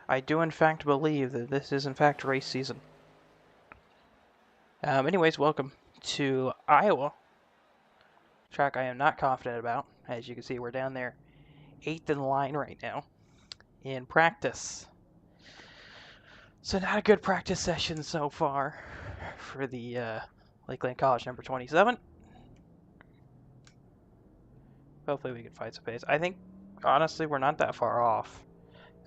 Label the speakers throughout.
Speaker 1: I do in fact believe that this is in fact race season. Anyways, welcome to Iowa. Track I am not confident about. As you can see, we're down there 8th in line right now in practice. So not a good practice session so far for the Lakeland College number 27. Hopefully we can find some pace. I think, honestly, we're not that far off.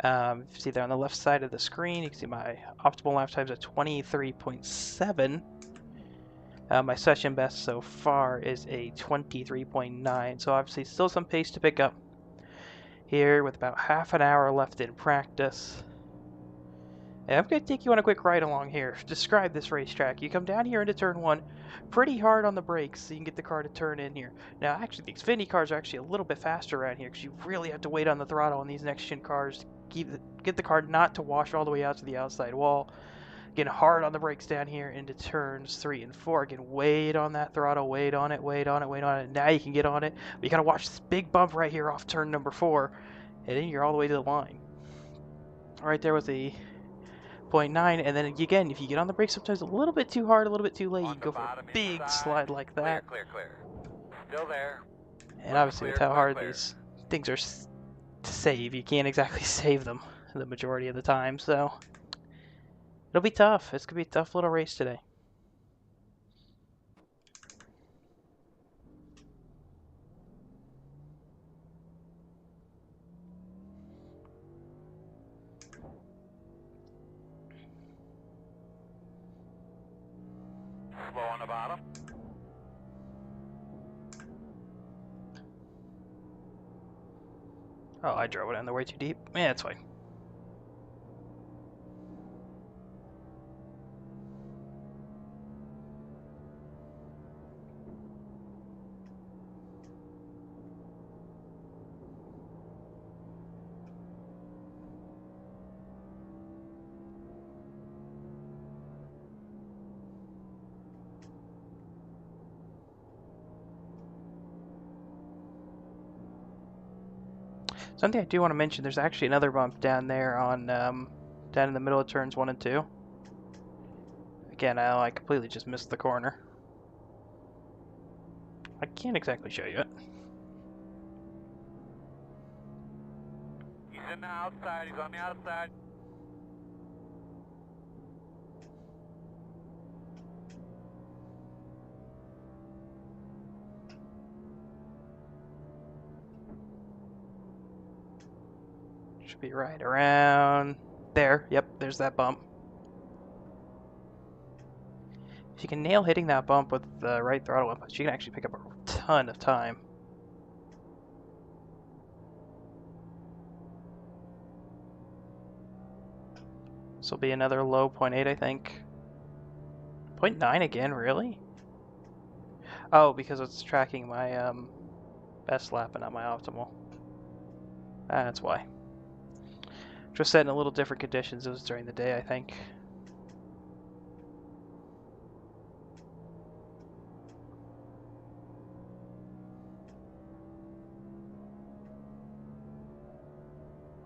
Speaker 1: You see there on the left side of the screen, you can see my optimal lap times at 23.7. My session best so far is a 23.9, so obviously still some pace to pick up here with about half an hour left in practice. And I'm going to take you on a quick ride along here. Describe this racetrack. You come down here into turn 1 pretty hard on the brakes so you can get the car to turn in here. Now actually the Xfinity cars are actually a little bit faster around here because you really have to wait on the throttle on these next gen cars to get the car not to wash all the way out to the outside wall. Again, hard on the brakes down here into turns 3 and 4. Again, wait on that throttle, wait on it, wait on it, wait on it. Now you can get on it. But you gotta watch this big bump right here off turn number 4, and then you're all the way to the line. Right there was a 0.9, and then again, if you get on the brakes sometimes a little bit too hard, a little bit too late, you can go for a big slide like that.
Speaker 2: Clear. Still there.
Speaker 1: And obviously with how hard these things are to save, you can't exactly save them the majority of the time, so it'll be tough. It's gonna be a tough little race today.
Speaker 2: Slow on the bottom.
Speaker 1: Oh, I drove it in the way too deep. Yeah, it's fine. Something I do want to mention, there's actually another bump down there on, down in the middle of turns 1 and 2. Again, I completely just missed the corner. I can't exactly show you it.
Speaker 2: He's in the outside, he's on the outside.
Speaker 1: Should be right around there. Yep, there's that bump. If you can nail hitting that bump with the right throttle input, you can actually pick up a ton of time. This will be another low 0.8, I think. 0.9 again, really? Oh, because it's tracking my best lap and not my optimal. That's why. Just set in a little different conditions. It was during the day, I think.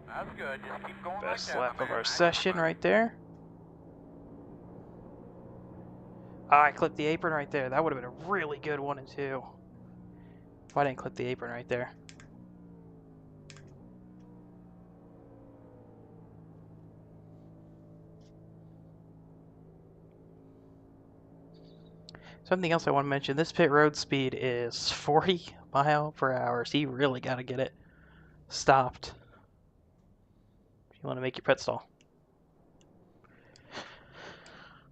Speaker 2: That's good, just keep going
Speaker 1: Best
Speaker 2: like that.
Speaker 1: lap of our session right there. Ah, I clipped the apron right there. That would have been a really good 1 and 2. If I didn't clip the apron right there. Something else I want to mention, this pit road speed is 40 miles per hour, so you really got to get it stopped if you want to make your pit stall.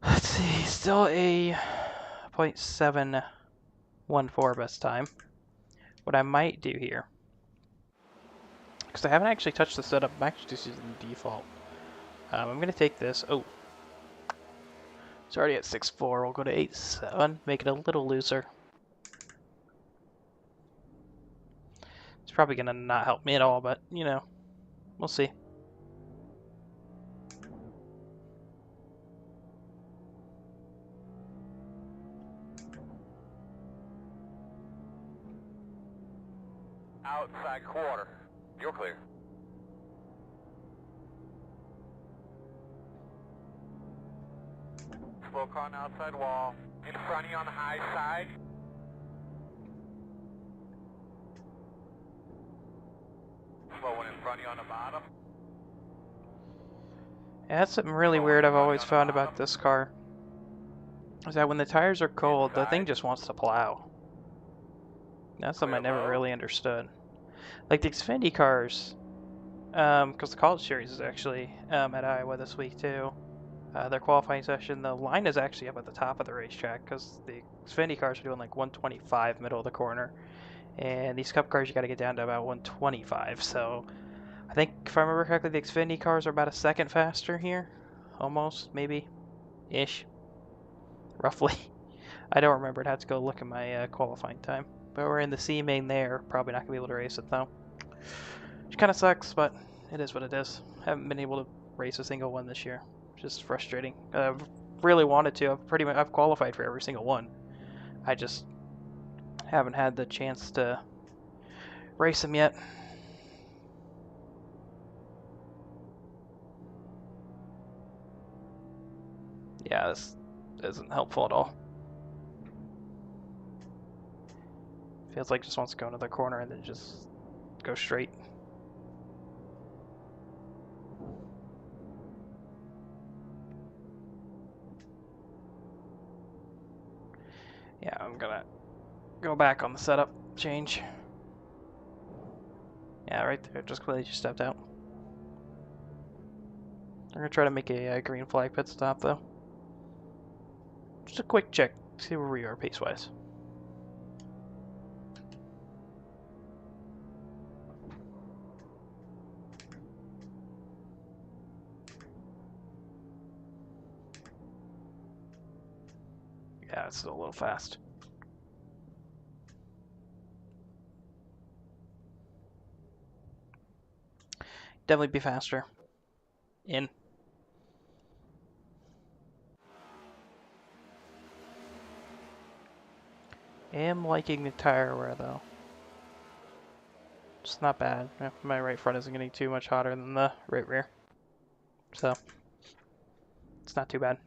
Speaker 1: Let's see, still a 0.714 best time. What I might do here, because I haven't actually touched the setup, I'm actually just using the default. I'm going to take this, it's already at 6.4, we'll go to 8.7, make it a little looser. It's probably going to not help me at all, but, you know, we'll see.
Speaker 2: Outside quarter. You're clear. slow car on the outside wall. In front of you on the high side. Slow one in front of you on the bottom.
Speaker 1: Yeah, that's something really weird I've always found about this car. Is that when the tires are cold, the thing just wants to plow. That's something I never really understood. Like the Xfinity cars, because the College Series is actually at Iowa this week too. Their qualifying session, the line is actually up at the top of the racetrack because the Xfinity cars are doing like 125 middle of the corner, and these Cup cars you got to get down to about 125. So I think if I remember correctly, the Xfinity cars are about a second faster here, almost maybe, ish, roughly. I don't remember. I'd have to go look at my qualifying time. But we're in the C main there. Probably not gonna be able to race it though, which kind of sucks, but it is what it is. Haven't been able to race a single one this year. Just frustrating. I've really wanted to. I've qualified for every single one. I just haven't had the chance to race them yet. Yeah, this isn't helpful at all. Feels like it just wants to go into the corner and then just go straight. Yeah, I'm gonna go back on the setup change. Yeah, right there, just completely stepped out. I'm gonna try to make a green flag pit stop though. Just a quick check, see where we are pace-wise. Yeah, it's still a little fast. Definitely be faster. In. Am liking the tire wear though. It's not bad. My right front isn't getting too much hotter than the right rear. So, it's not too bad.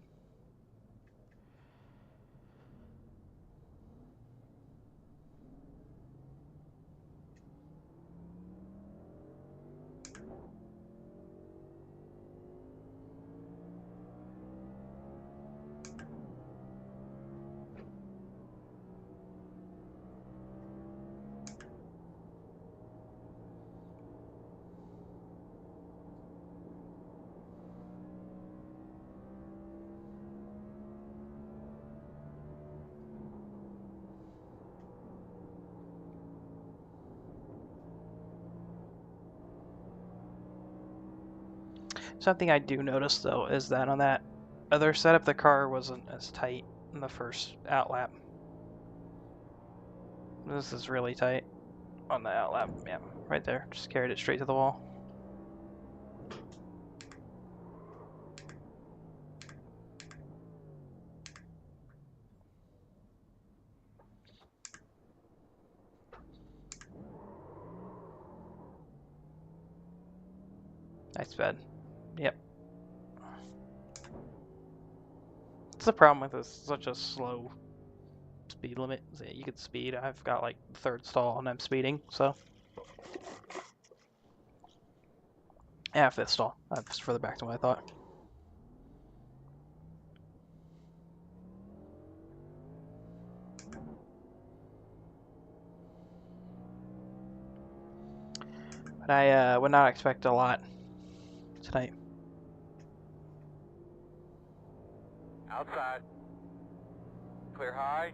Speaker 1: Something I do notice though is that on that other setup, the car wasn't as tight in the first outlap. This is really tight on the outlap. Yeah, right there. Just carried it straight to the wall. Nice bed. Yep. It's the problem with this such a slow speed limit. You could speed. I've got like third stall and I'm speeding, so. Yeah, fifth stall. That's further back than what I thought. But I would not expect a lot tonight.
Speaker 2: Outside. Clear high.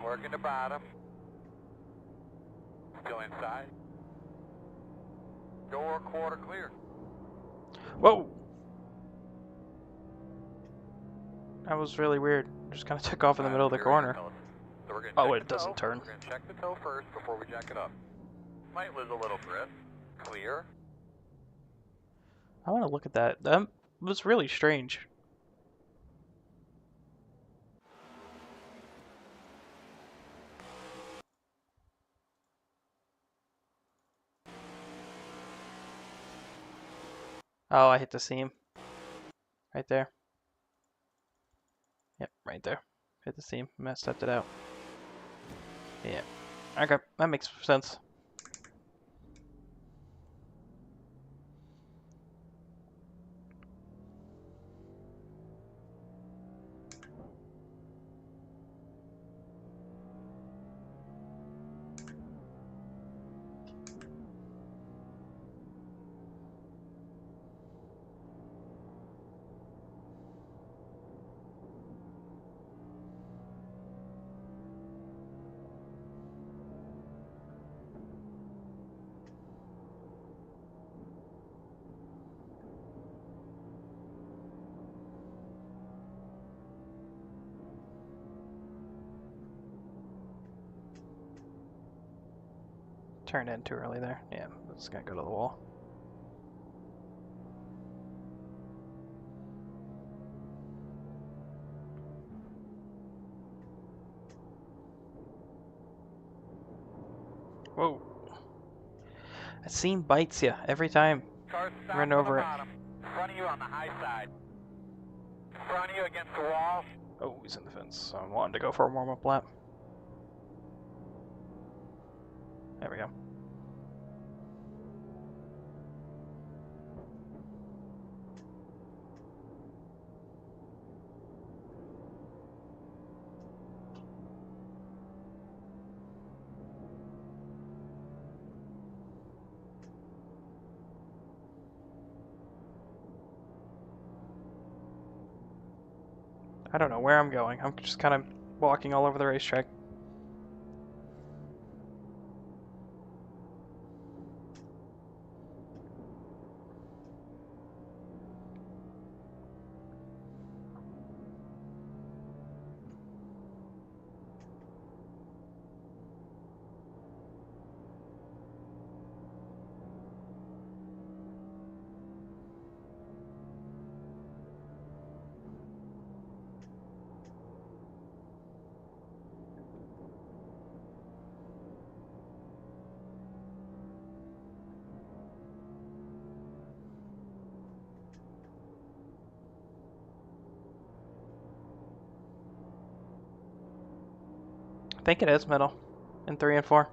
Speaker 2: Working the bottom. Still inside. Door quarter clear.
Speaker 1: Whoa! That was really weird. Just kind of took off in the middle of the corner.
Speaker 2: So we're
Speaker 1: Oh, it doesn't turn.
Speaker 2: We're going to check the toe first before we jack it up. Might lose a little grip. Clear.
Speaker 1: I want to look at that. That was really strange. Oh, I hit the seam. Right there. Yep, right there. Hit the seam. I stepped it out. Yeah. Okay, that makes sense. Turned in too early there. Yeah, it's gonna go to the wall. Whoa. That seam bites you every time.
Speaker 2: Car
Speaker 1: Run
Speaker 2: stopped on the
Speaker 1: over it.
Speaker 2: bottom. In front of you on the high side. In front of you against the wall.
Speaker 1: Oh, he's in the fence. So I'm wanting to go for a warm-up lap. There we go. I don't know where I'm going. I'm just kind of walking all over the racetrack. I think it is middle in 3 and 4.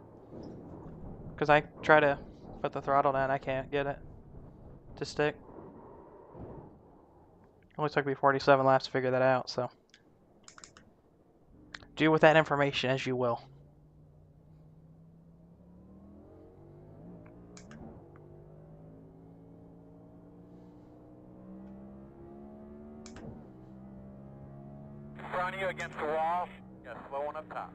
Speaker 1: Because I try to put the throttle down, I can't get it to stick. Only took me 47 laps to figure that out, so. Do with that information as you will.
Speaker 2: In front of you against the wall. Got a slow one up top.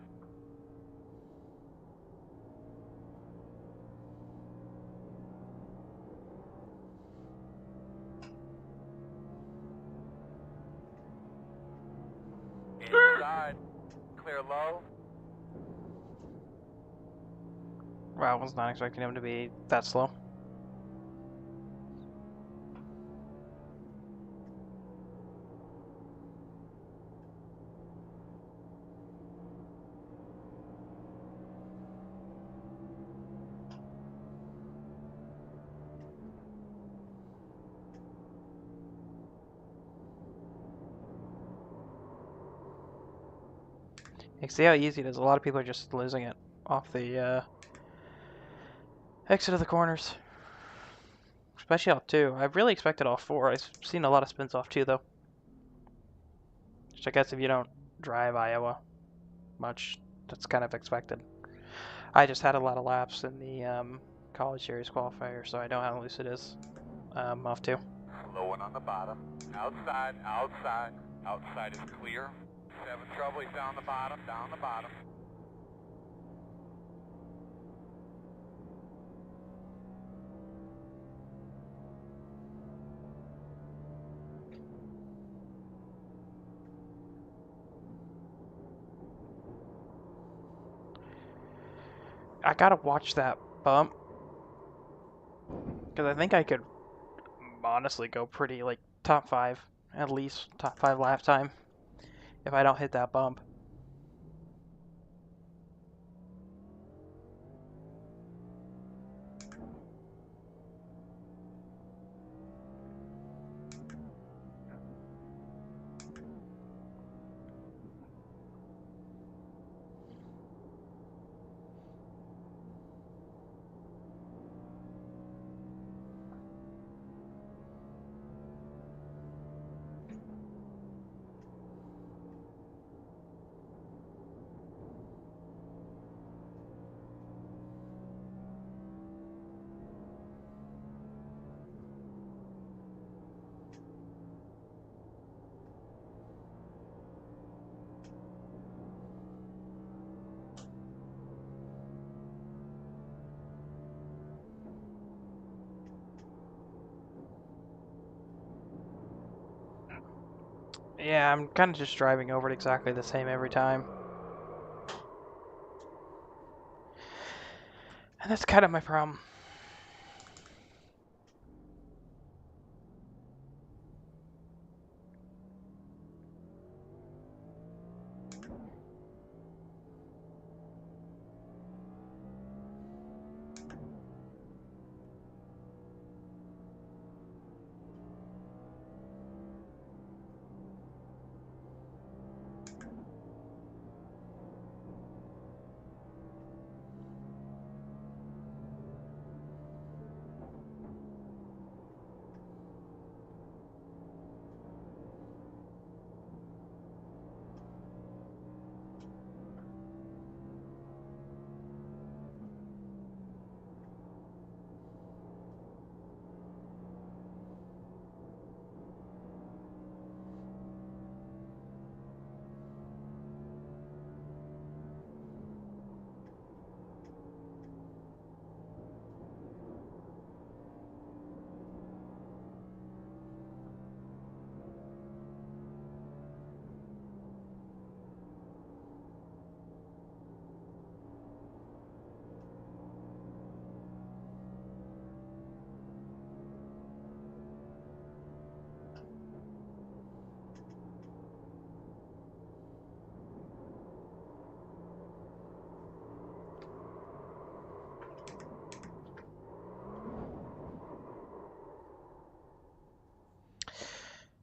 Speaker 2: Inside. Clear low.
Speaker 1: Wow, I was not expecting him to be that slow. You can see how easy it is. A lot of people are just losing it off the exit of the corners. Especially off 2. I really expected off 4. I've seen a lot of spins off 2 though. Which I guess if you don't drive Iowa much, that's kind of expected. I just had a lot of laps in the college series qualifier, so I know how loose it is off 2.
Speaker 2: Slow one on the bottom. Outside, outside. Outside is clear. Having trouble, he's down the bottom, down the bottom.
Speaker 1: I gotta watch that bump because I think I could honestly go pretty, like, top 5, at least, top 5 lap time, if I don't hit that bump. Yeah, I'm kind of just driving over it exactly the same every time. And that's kind of my problem.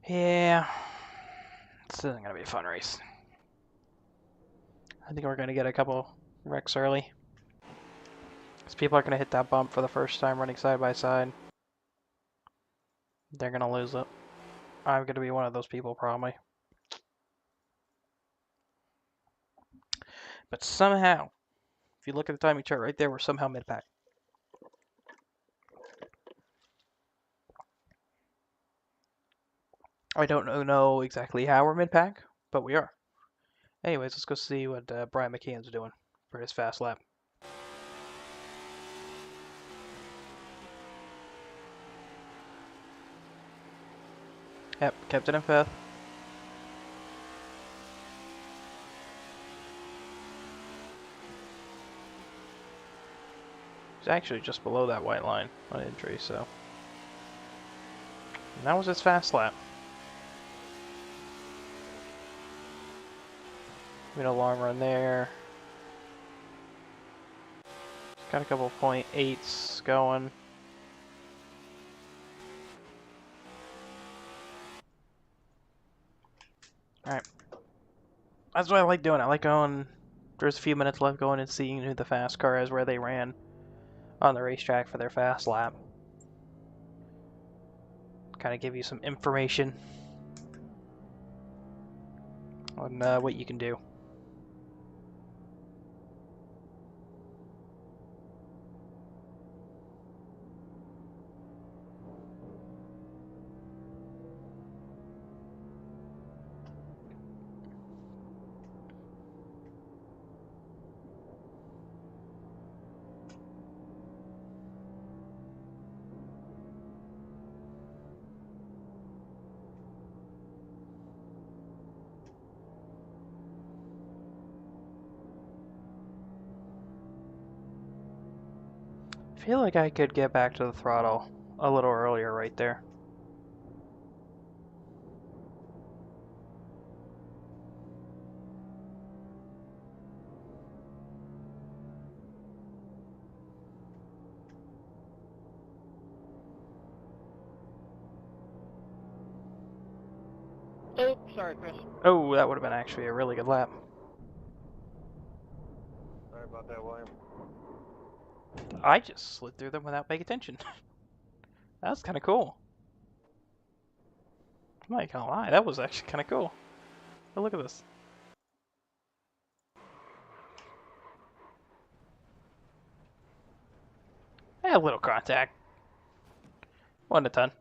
Speaker 1: Yeah, this isn't going to be a fun race. I think we're going to get a couple wrecks early. Because people are going to hit that bump for the first time running side by side. They're going to lose it. I'm going to be one of those people, probably. But somehow, if you look at the timing chart right there, we're somehow mid-pack. I don't know exactly how we're mid-pack, but we are. Anyways, let's go see what Brian McKeon's doing for his fast lap. Yep, kept it in fifth. He's actually just below that white line on entry, so. And that was his fast lap. Made a long run there. Got a couple .8s going. Alright. That's what I like doing. I like going, there's a few minutes left, going and seeing who the fast car is, where they ran on the racetrack for their fast lap. Kind of give you some information on what you can do. I feel like I could get back to the throttle a little earlier right there.
Speaker 3: sorry, Chris.
Speaker 1: Oh, that would have been actually a really good lap.
Speaker 3: Sorry about that, William.
Speaker 1: I just slid through them without paying attention. That was kind of cool. I'm not gonna lie, that was actually kind of cool. Oh, look at this. A little contact. Wasn't a ton.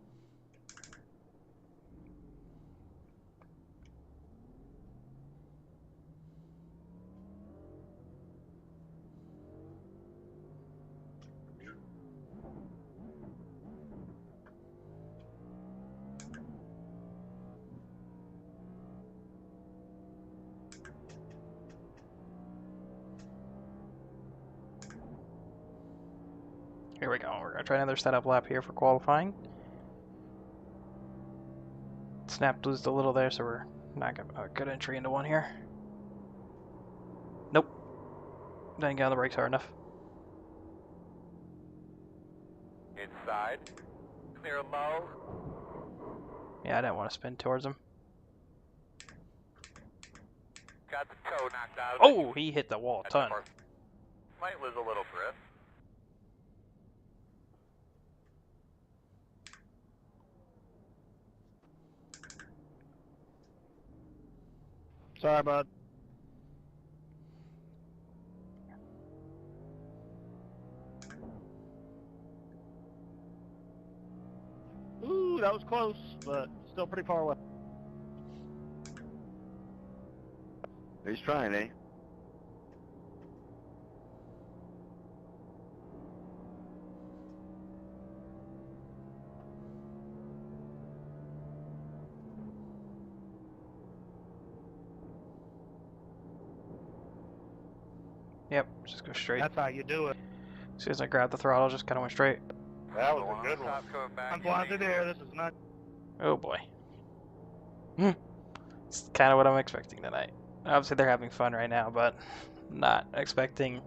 Speaker 1: Here we go. We're gonna try another setup lap here for qualifying. Snap loosed a little there, so we're not gonna have a good entry into one here. Nope. Didn't get on the brakes hard enough.
Speaker 2: Inside. Clear low.
Speaker 1: Yeah, I didn't want to spin towards him.
Speaker 2: Got the toe knocked out of it.
Speaker 1: Oh, he hit the wall a ton.
Speaker 2: Might lose a little grip.
Speaker 3: Sorry, bud. Ooh, that was close, but still pretty far away.
Speaker 4: He's trying, eh?
Speaker 1: Yep, just go straight.
Speaker 3: That's how you do it.
Speaker 1: As soon as I grabbed the throttle, just kind of went straight.
Speaker 3: That was a good one. I'm flying through the air. This is not.
Speaker 1: Oh boy. It's kind of what I'm expecting tonight. Obviously they're having fun right now, but not expecting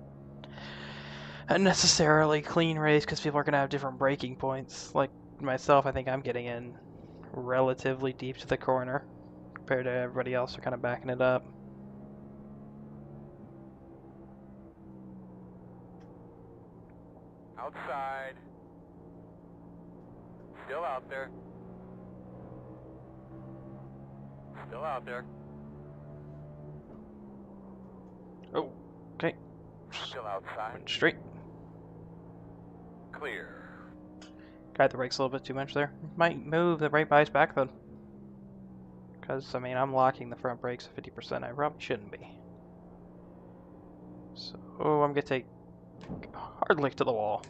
Speaker 1: a necessarily clean race because people are going to have different braking points. Like myself, I think I'm getting in relatively deep to the corner compared to everybody else. They're kind of backing it up.
Speaker 2: Outside. Still out there. Still out there.
Speaker 1: Oh, okay.
Speaker 2: Still outside.
Speaker 1: Went straight.
Speaker 2: Clear.
Speaker 1: Got the brakes a little bit too much there. Might move the brake bias back though. Because, I mean, I'm locking the front brakes at 50%. I probably shouldn't be. So, I'm going to take a hard lick to the wall.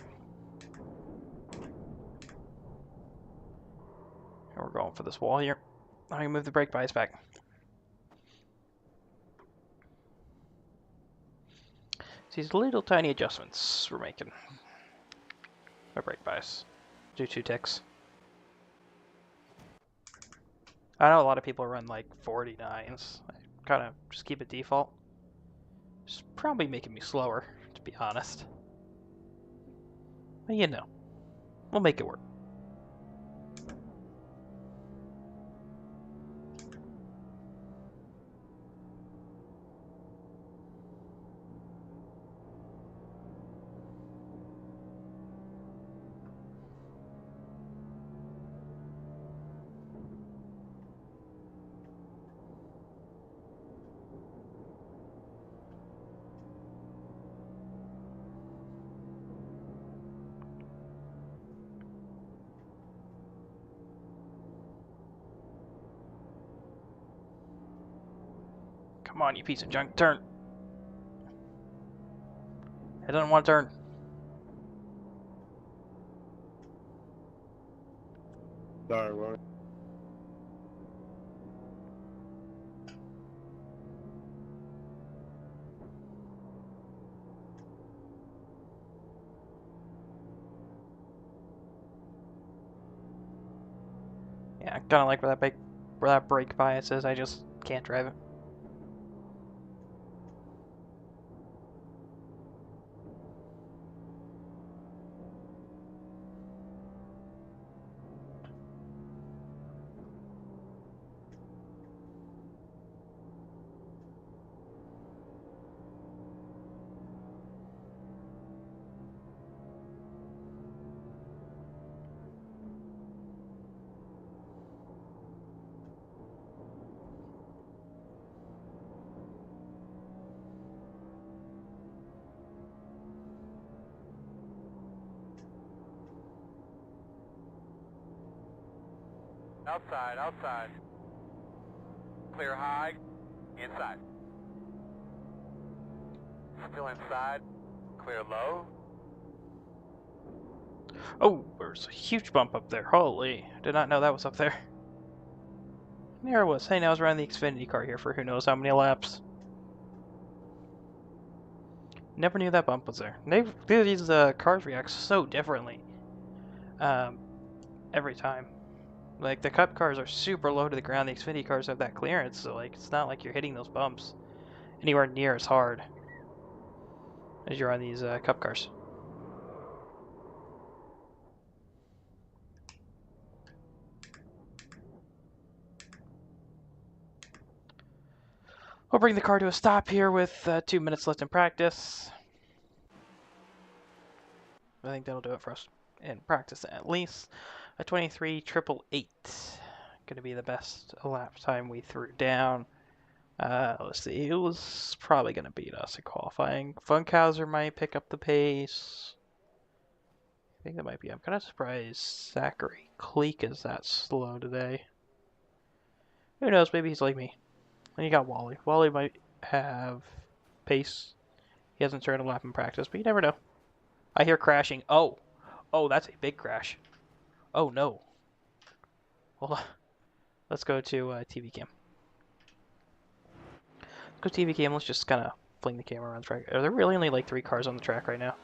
Speaker 1: And we're going for this wall here. I'm going to move the brake bias back. It's these little tiny adjustments we're making. My brake bias. Do 2 ticks. I know a lot of people run like 49s. I kind of just keep it default. It's probably making me slower, to be honest. But you know, we'll make it work. Come on, you piece of junk. Turn. It doesn't want to turn.
Speaker 3: Sorry, William.
Speaker 1: Yeah, I kind of like where that brake bias is. I just can't drive it.
Speaker 2: outside, outside. Clear high, inside. Still inside, clear low.
Speaker 1: Oh, there's a huge bump up there. Holy, did not know that was up there. There it was. Hey, now I was running the Xfinity car here for who knows how many laps. Never knew that bump was there. These cars react so differently every time. Like, the Cup cars are super low to the ground. The Xfinity cars have that clearance, so like it's not like you're hitting those bumps anywhere near as hard as you're on these Cup cars. We'll bring the car to a stop here with 2 minutes left in practice. I think that'll do it for us in practice at least. A 23.888. Going to be the best lap time we threw down. Let's see, it was probably going to beat us in qualifying. Funkhauser might pick up the pace. I think that might be. I'm kind of surprised Zachary Cleek is that slow today. Who knows, maybe he's like me. And you got Wally. Wally might have pace. He hasn't turned a lap in practice, but you never know. I hear crashing. Oh, that's a big crash. Oh no. Hold on. Let's go to TV cam. Let's go TV cam. Let's just kind of fling the camera around the track. Are there really only like 3 cars on the track right now?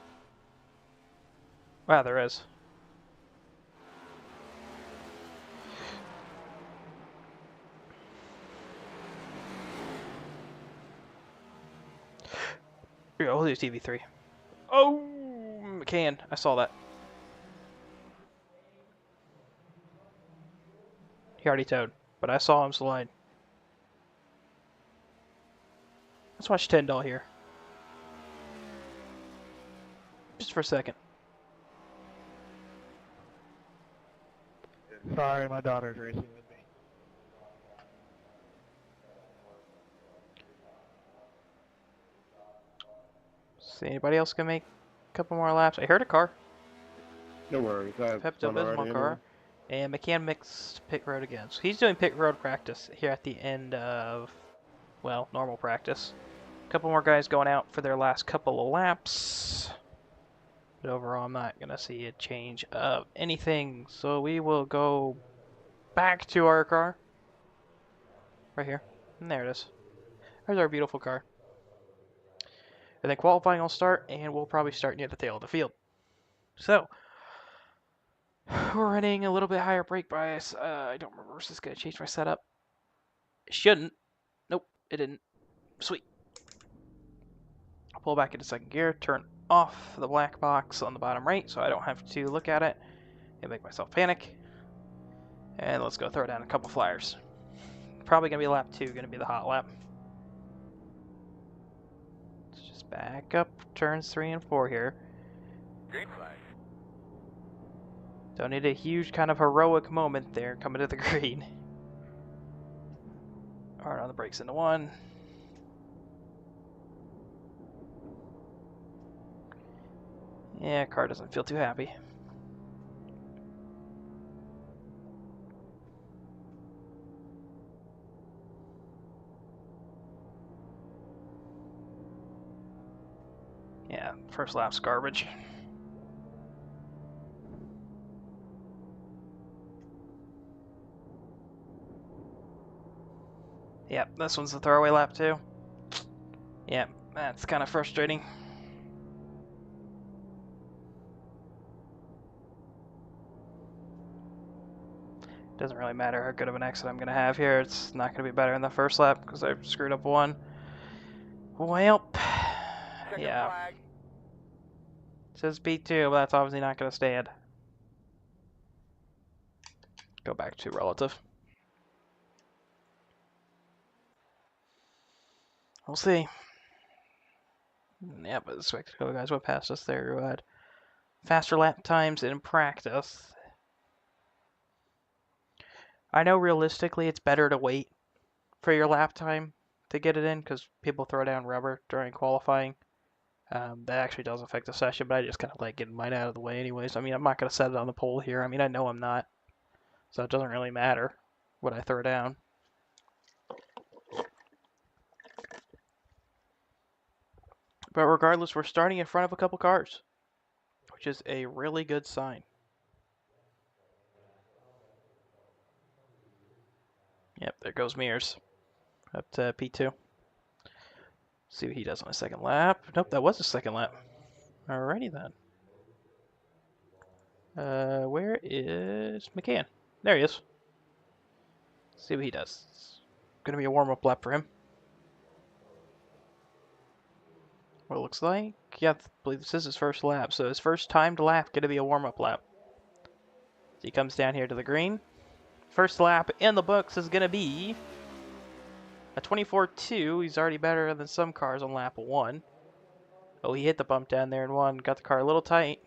Speaker 1: Wow, there is. Yeah, we'll do TV3. Oh, McCann. I saw that. He already towed, but I saw him slide. Let's watch Tyndall here. Just for a second.
Speaker 3: Sorry, my daughter's racing with me.
Speaker 1: See anybody else can make a couple more laps? I heard a car.
Speaker 4: No worries.
Speaker 1: Pepto Bismol car. And McCann mixed pit road again. So he's doing pit road practice here at the end of, well, normal practice. A couple more guys going out for their last couple of laps. But overall, I'm not going to see a change of anything. So we will go back to our car. Right here. And there it is. There's our beautiful car. And then qualifying will start, and we'll probably start near the tail of the field. So, we're running a little bit higher brake bias. I don't remember if this is going to change my setup. It shouldn't. Nope, it didn't. Sweet. I'll pull back into second gear, turn off the black box on the bottom right so I don't have to look at it and make myself panic. And let's go throw down a couple flyers. Probably going to be lap 2, going to be the hot lap. Let's just back up turns 3 and 4 here.
Speaker 2: Green flag.
Speaker 1: Don't need a huge kind of heroic moment there coming to the green. Hard on the brakes into 1. Yeah, car doesn't feel too happy. Yeah, first lap's garbage. Yep, this one's the throwaway lap too. Yep, that's kind of frustrating. Doesn't really matter how good of an exit I'm going to have here. It's not going to be better in the first lap because I screwed up 1. Well, yeah.
Speaker 2: Flag.
Speaker 1: It says B2, but that's obviously not going to stand. Go back to relative. We'll see. Yeah, but the spectacle guys went past us there who had faster lap times in practice. I know realistically it's better to wait for your lap time to get it in because people throw down rubber during qualifying. That actually does affect the session, but I just kind of like getting mine out of the way anyways. I mean, I'm not going to set it on the pole here. I mean, I know I'm not. So it doesn't really matter what I throw down. But regardless, we're starting in front of a couple cars, which is a really good sign. Yep, there goes Mears up to P2. See what he does on his second lap. Nope, that was his second lap. Alrighty then. Where is McCann? There he is. See what he does. It's gonna be a warm-up lap for him. What it looks like. Yeah, I believe this is his first lap. So his first timed lap gonna be a warm-up lap. So he comes down here to the green. First lap in the books is gonna be a 24.2. He's already better than some cars on lap 1. Oh, he hit the bump down there in 1. Got the car a little tight.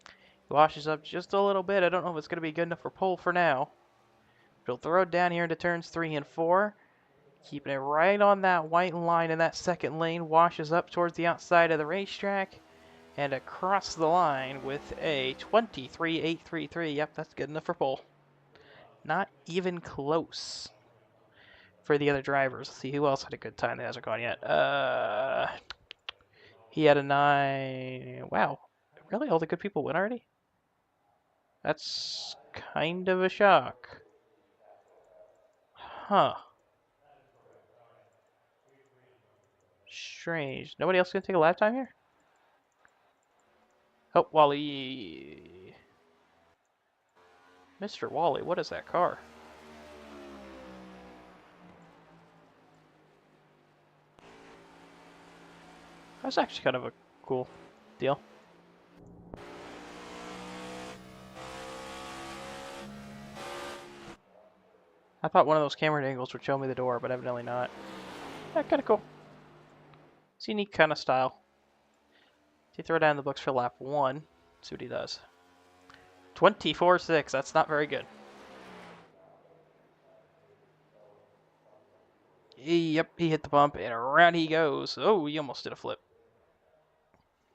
Speaker 1: He washes up just a little bit. I don't know if it's going to be good enough for pole for now. He'll throw it down here into turns 3 and 4. Keeping it right on that white line in that second lane. Washes up towards the outside of the racetrack. And across the line with a 23.833. Yep, that's good enough for pole. Not even close for the other drivers. Let's see who else had a good time that hasn't gone yet. He had a 9. Wow. Really? All the good people win already? That's kind of a shock. Huh. Strange. Nobody else gonna take a lap time here? Oh, Wally. Mr. Wally, what is that car? That's actually kind of a cool deal. I thought one of those camera angles would show me the door, but evidently not. Yeah, kind of cool. It's a unique kind of style. You throw it down in the books for lap 1. See what he does. 24.6. That's not very good. Yep, he hit the bump, and around he goes. Oh, he almost did a flip.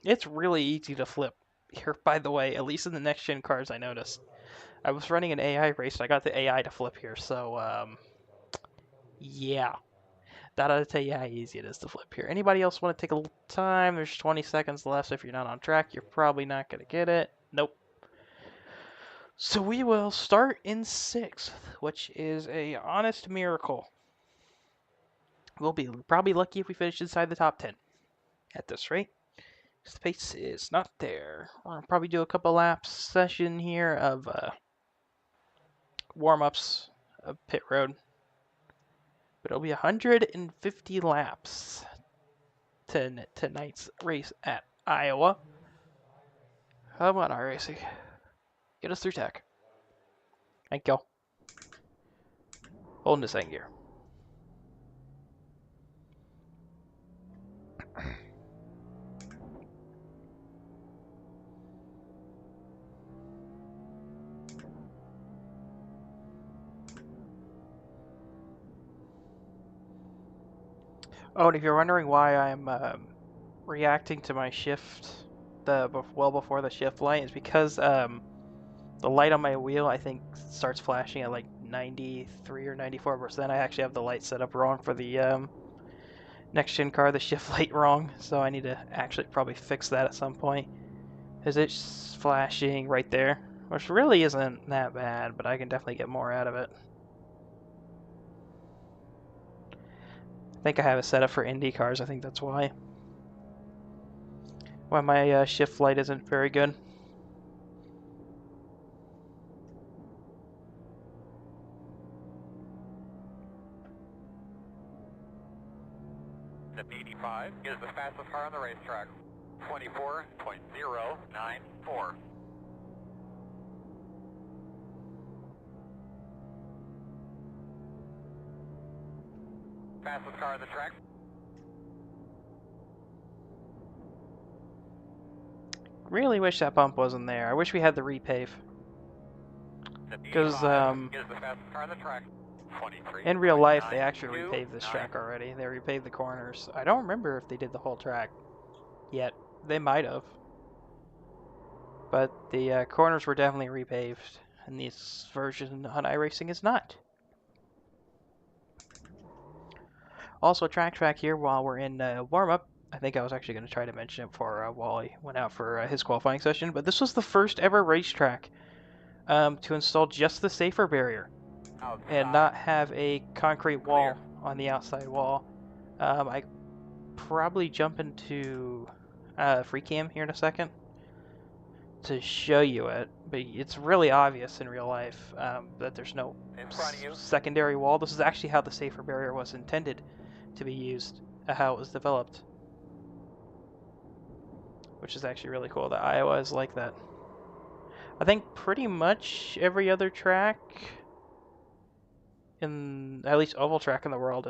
Speaker 1: It's really easy to flip here, by the way, at least in the next-gen cars I noticed. I was running an AI race, and I got the AI to flip here, so, yeah. That ought to tell you how easy it is to flip here. Anybody else want to take a little time? There's 20 seconds left. If you're not on track, you're probably not going to get it. Nope. So we will start in 6th, which is a honest miracle. We'll be probably lucky if we finish inside the top 10 at this rate. The pace is not there. We'll probably do a couple laps session here of warm-ups of pit road. But it'll be 150 laps to tonight's race at Iowa. Come on, iRacing. Get us through tech. Thank you. Holding the second gear. Oh, and if you're wondering why I'm reacting to my shift well before the shift light, is because the light on my wheel, I think, starts flashing at like 93 or 94%. I actually have the light set up wrong for the next gen car, the shift light wrong, so I need to actually probably fix that at some point. Because it's flashing right there, which really isn't that bad, but I can definitely get more out of it. I think I have it set up for Indy cars. I think that's why my shift light isn't very good.
Speaker 2: The 85 is the fastest car on the racetrack. 24.094. Fastest car on the track.
Speaker 1: Really wish that bump wasn't there. I wish we had the repave. Because
Speaker 2: is the fastest car on the track.
Speaker 1: in real life, they actually repaved this track already. They repaved the corners. I don't remember if they did the whole track yet. They might have. But the corners were definitely repaved. and this version on iRacing is not. Also, track here while we're in warm-up. I think I was actually going to try to mention it before Wally went out for his qualifying session, but this was the first ever racetrack to install just the safer barrier and not have a concrete wall on the outside wall. I probably jump into free cam here in a second to show you it, but it's really obvious in real life that there's no secondary wall. This is actually how the safer barrier was intended to be used, how it was developed, which is actually really cool that Iowa is like that. I think pretty much every other track, in at least oval track in the world,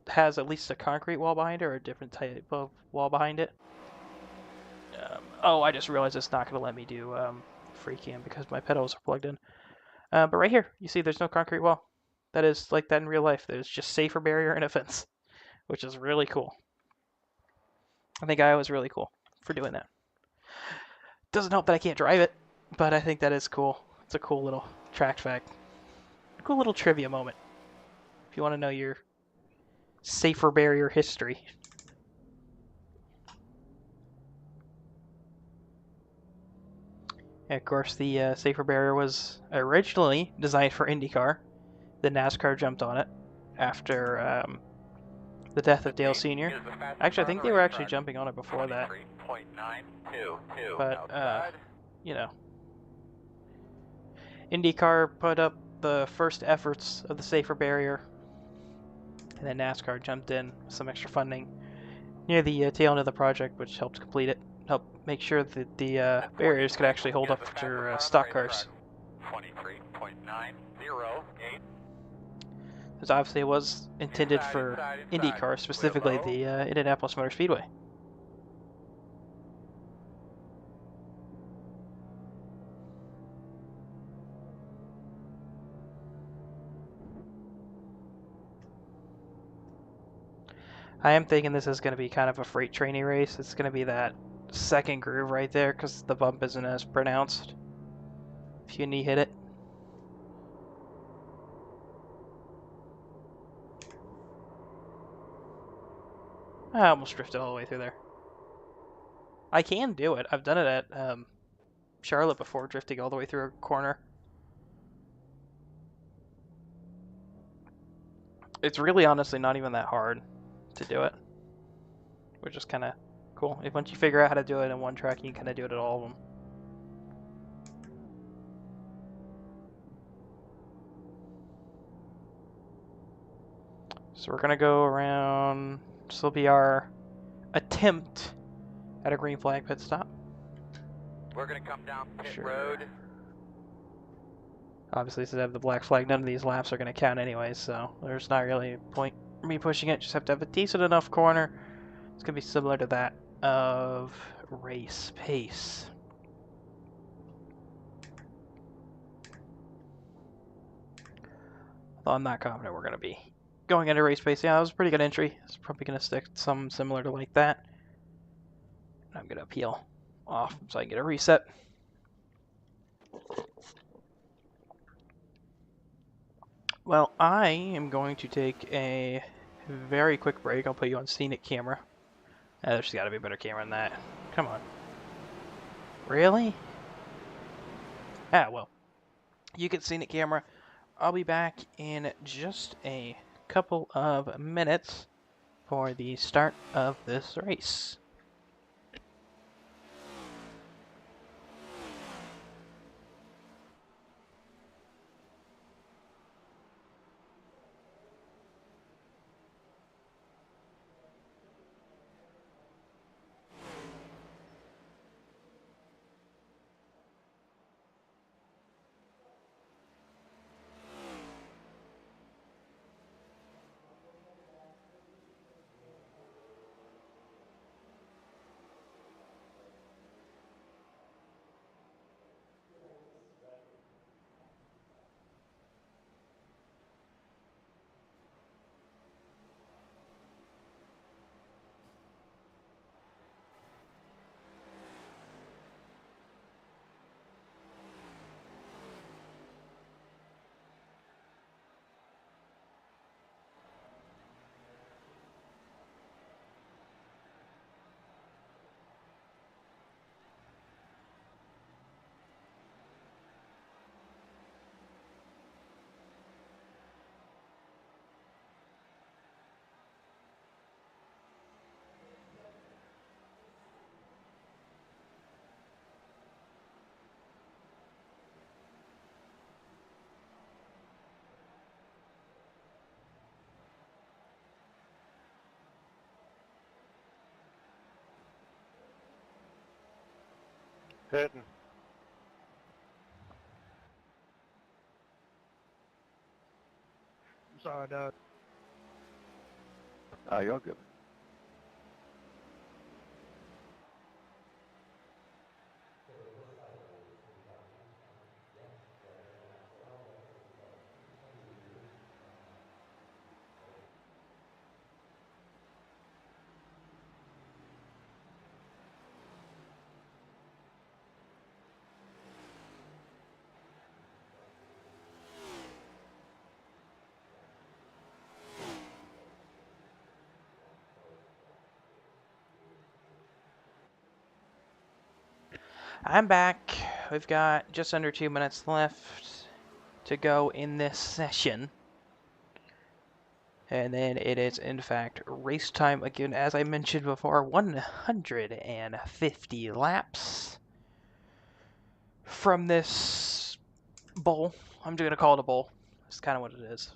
Speaker 1: has at least a concrete wall behind it or a different type of wall behind it. Oh, I just realized it's not going to let me do free cam because my pedals are plugged in. But right here, you see there's no concrete wall. That is like that in real life. There's just safer barrier and a fence, which is really cool. I think Iowa's really cool for doing that. Doesn't help that I can't drive it, but I think that is cool. It's a cool little track fact. A cool little trivia moment. If you want to know your safer barrier history. And of course, the safer barrier was originally designed for IndyCar. The NASCAR jumped on it after the death of Dale Sr. Actually, I think they were actually jumping on it before that. But, you know, IndyCar put up the first efforts of the safer barrier, and then NASCAR jumped in with some extra funding near the tail end of the project, which helped complete it, helped make sure that the barriers could actually hold up to stock cars.
Speaker 2: 23.908.
Speaker 1: Because obviously it was intended for IndyCar, specifically the Indianapolis Motor Speedway. I am thinking this is going to be kind of a freight training race. It's going to be that second groove right there because the bump isn't as pronounced if you knee hit it. I almost drifted all the way through there. I can do it. I've done it at Charlotte before, drifting all the way through a corner. It's really honestly not even that hard to do it, which is kind of cool. If once you figure out how to do it in one track, you can kind of do it at all of them. So we're gonna go around. This will be our attempt at a green flag pit stop.
Speaker 2: We're gonna come down pit road.
Speaker 1: Obviously, since I have the black flag, none of these laps are going to count anyway, so there's not really a point for me pushing it. Just have to have a decent enough corner. It's going to be similar to that of race pace. Although I'm not confident we're going to be going into race pace. Yeah, that was a pretty good entry. It's probably going to stick some similar to like that. I'm going to peel off so I can get a reset. Well, I am going to take a very quick break. I'll put you on scenic camera. There's got to be a better camera than that. Come on. Really? Ah, well. You get scenic camera. I'll be back in just a couple of minutes for the start of this race.
Speaker 4: Hitting.
Speaker 3: I'm sorry, Doug.
Speaker 4: You're good.
Speaker 1: I'm back. We've got just under 2 minutes left to go in this session. And then it is, in fact, race time again. As I mentioned before, 150 laps from this bowl. I'm just going to call it a bowl. That's kind of what it is.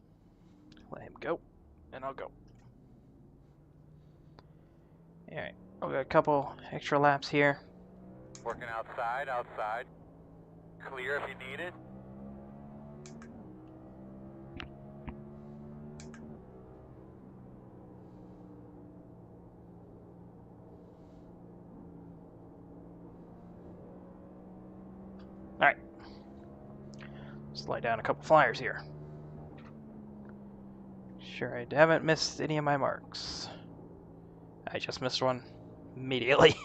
Speaker 1: Let him go, and I'll go. Alright, we've got a couple extra laps here.
Speaker 2: Working outside, outside. Clear if you need it.
Speaker 1: Alright. Slide down a couple flyers here. Sure, I haven't missed any of my marks. I just missed one immediately.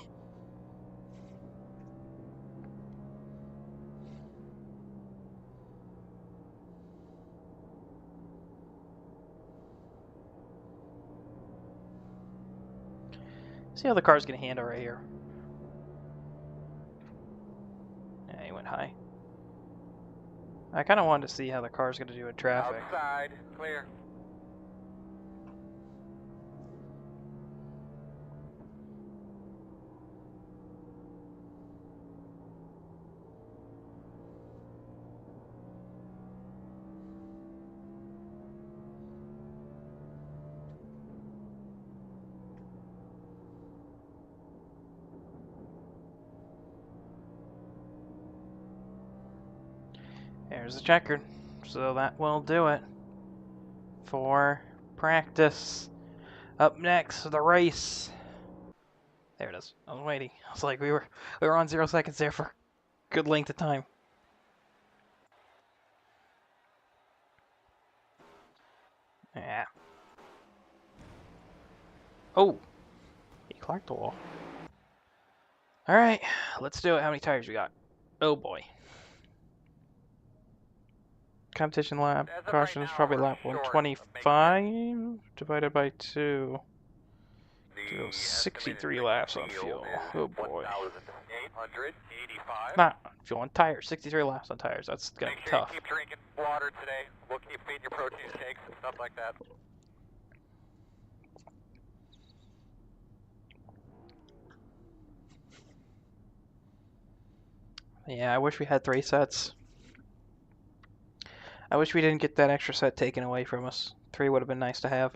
Speaker 1: See how the car's gonna handle right here. Yeah, he went high. I kind of wanted to see how the car's gonna do in traffic.
Speaker 2: Outside, clear.
Speaker 1: There's the checker. So that will do it for practice. Up next, the race. There it is. I was waiting. I was like, we were on 0 seconds there for a good length of time. Yeah. Oh, he clocked the wall. All right, let's do it. How many tires we got? Oh boy. Competition lap,
Speaker 2: As of
Speaker 1: caution
Speaker 2: right
Speaker 1: is
Speaker 2: now,
Speaker 1: probably
Speaker 2: we're
Speaker 1: lap
Speaker 2: short of
Speaker 1: 125 divided by 2.
Speaker 2: The
Speaker 1: So 63
Speaker 2: estimated
Speaker 1: laps on
Speaker 2: field
Speaker 1: fuel.
Speaker 2: is
Speaker 1: Oh boy.
Speaker 2: 1,885.
Speaker 1: Not on fuel, on tires. 63 laps on tires. That's gonna
Speaker 2: Make
Speaker 1: be
Speaker 2: sure
Speaker 1: tough.
Speaker 2: you keep drinking water today. We'll keep feeding you protein shakes and stuff like that.
Speaker 1: Yeah, I wish we had 3 sets. I wish we didn't get that extra set taken away from us. 3 would have been nice to have.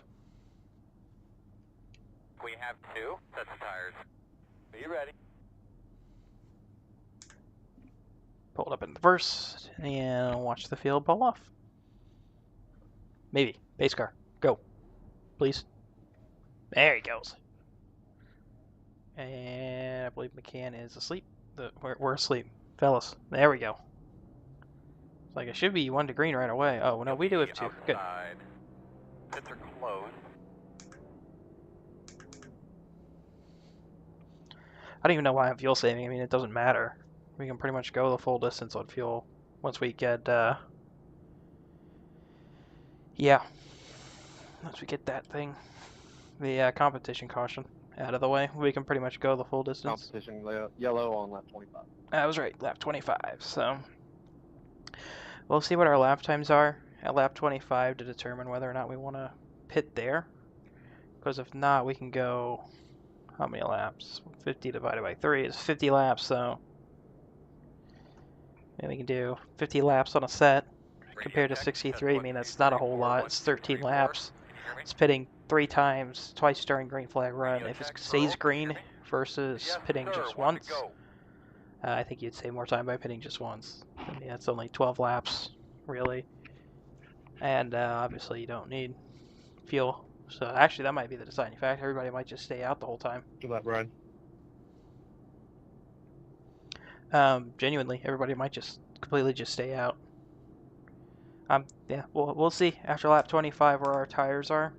Speaker 2: We have 2 sets of tires. Be ready.
Speaker 1: Pull it up in the first, and watch the field pull off. Maybe. Pace car. Go. Please. There he goes. And I believe McCann is asleep. We're asleep. Fellas. There we go. It's like it should be 1 to green right away. Oh, no, we do have 2. Good.
Speaker 2: Outside. Pits are closed.
Speaker 1: I don't even know why I'm fuel saving. I mean, it doesn't matter. We can pretty much go the full distance on fuel once we get, yeah. Once we get that thing, the competition caution out of the way, we can pretty much go the full distance.
Speaker 4: Competition yellow on lap 25.
Speaker 1: I was right, lap 25. So we'll see what our lap times are at lap 25 to determine whether or not we want to pit there. Because if not, we can go, how many laps? 50 divided by 3 is 50 laps, so and we can do 50 laps on a set compared to 63. I mean, that's not a whole lot. It's 13 laps. It's pitting 3 times, twice during green flag run. If it stays green versus pitting just once, I think you'd save more time by pitting just once. I mean, that's only 12 laps, really. And obviously you don't need fuel. So actually that might be the deciding factor. Everybody might just stay out the whole time.
Speaker 3: Good luck, Brian.
Speaker 1: Genuinely, everybody might just completely just stay out. Yeah, we'll see after lap 25 where our tires are.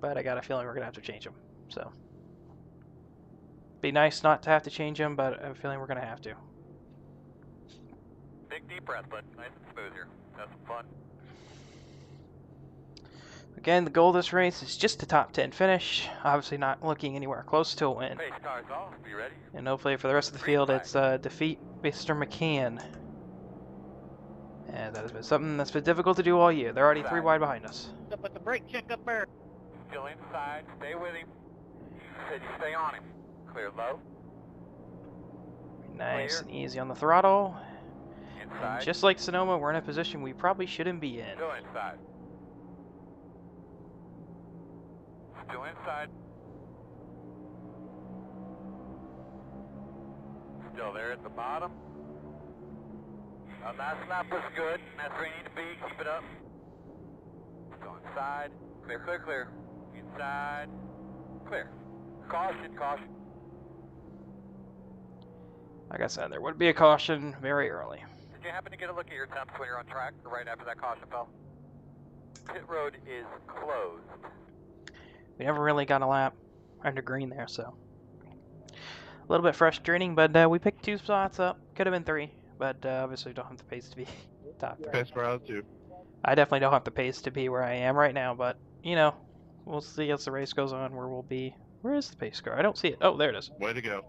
Speaker 1: But I got a feeling we're going to have to change them. So, be nice not to have to change them, but I have a feeling we're going to have to.
Speaker 2: Big deep breath, bud. Nice and smooth here. Have some fun.
Speaker 1: Again, the goal of this race is just a top 10 finish. Obviously not looking anywhere close to a win.
Speaker 2: Pace car's off. Be ready.
Speaker 1: And hopefully for the rest of the field, it's defeat Mr. McCann. And that has been something that's been difficult to do all year. They're already 3 wide behind us.
Speaker 3: Up at the brake check up there.
Speaker 2: Still inside. Stay with him. Said you stay on him. Clear low.
Speaker 1: Nice and easy on the throttle.
Speaker 2: Inside.
Speaker 1: And just like Sonoma, we're in a position we probably shouldn't be in.
Speaker 2: Still inside. Still inside. Still there at the bottom. Last lap was good. That's where you need to be. Keep it up. Still inside. Clear, clear, clear. Inside. Clear. Caution, caution.
Speaker 1: Like I said, there would be a caution very early.
Speaker 2: Did you happen to get a look at your temps when you're on track or right after that caution fell? Pit road is closed.
Speaker 1: We never really got a lap under green there, so a little bit frustrating, but we picked 2 spots up. Could have been 3, but obviously don't have the pace to be top 3.
Speaker 3: Pace for out 2.
Speaker 1: I definitely don't have the pace to be where I am right now, but, you know, we'll see as the race goes on where we'll be. Where is the pace car? I don't see it. Oh, there it is.
Speaker 3: Way to go.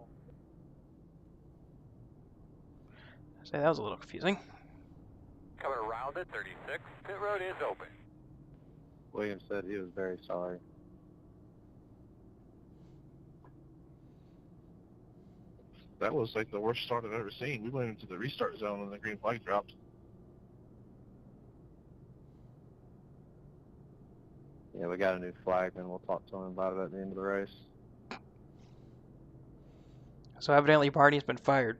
Speaker 1: Say that was a little confusing.
Speaker 2: Coming around at 36. Pit road is open.
Speaker 4: William said he was very sorry.
Speaker 3: That was like the worst start I've ever seen. We went into the restart zone and the green flag dropped.
Speaker 4: Yeah, we got a new flag, and we'll talk to him about it at the end of the race.
Speaker 1: So evidently Barney's been fired,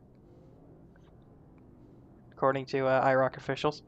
Speaker 1: according to IROC officials.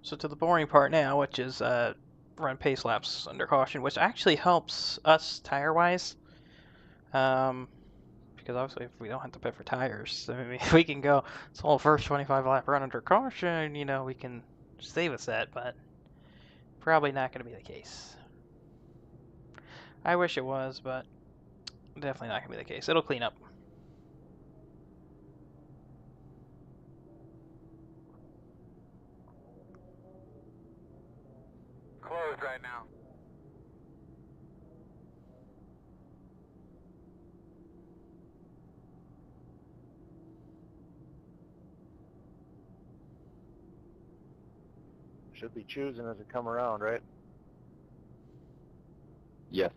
Speaker 1: So to the boring part now, which is run pace laps under caution, which actually helps us tire-wise. Because obviously if we don't have to pit for tires, I mean, we can go this whole first 25 lap run under caution, you know, we can save us that, but probably not going to be the case. I wish it was, but definitely not going to be the case. It'll clean up.
Speaker 2: Closed right now.
Speaker 4: Should be choosing as it come around, right? Yes.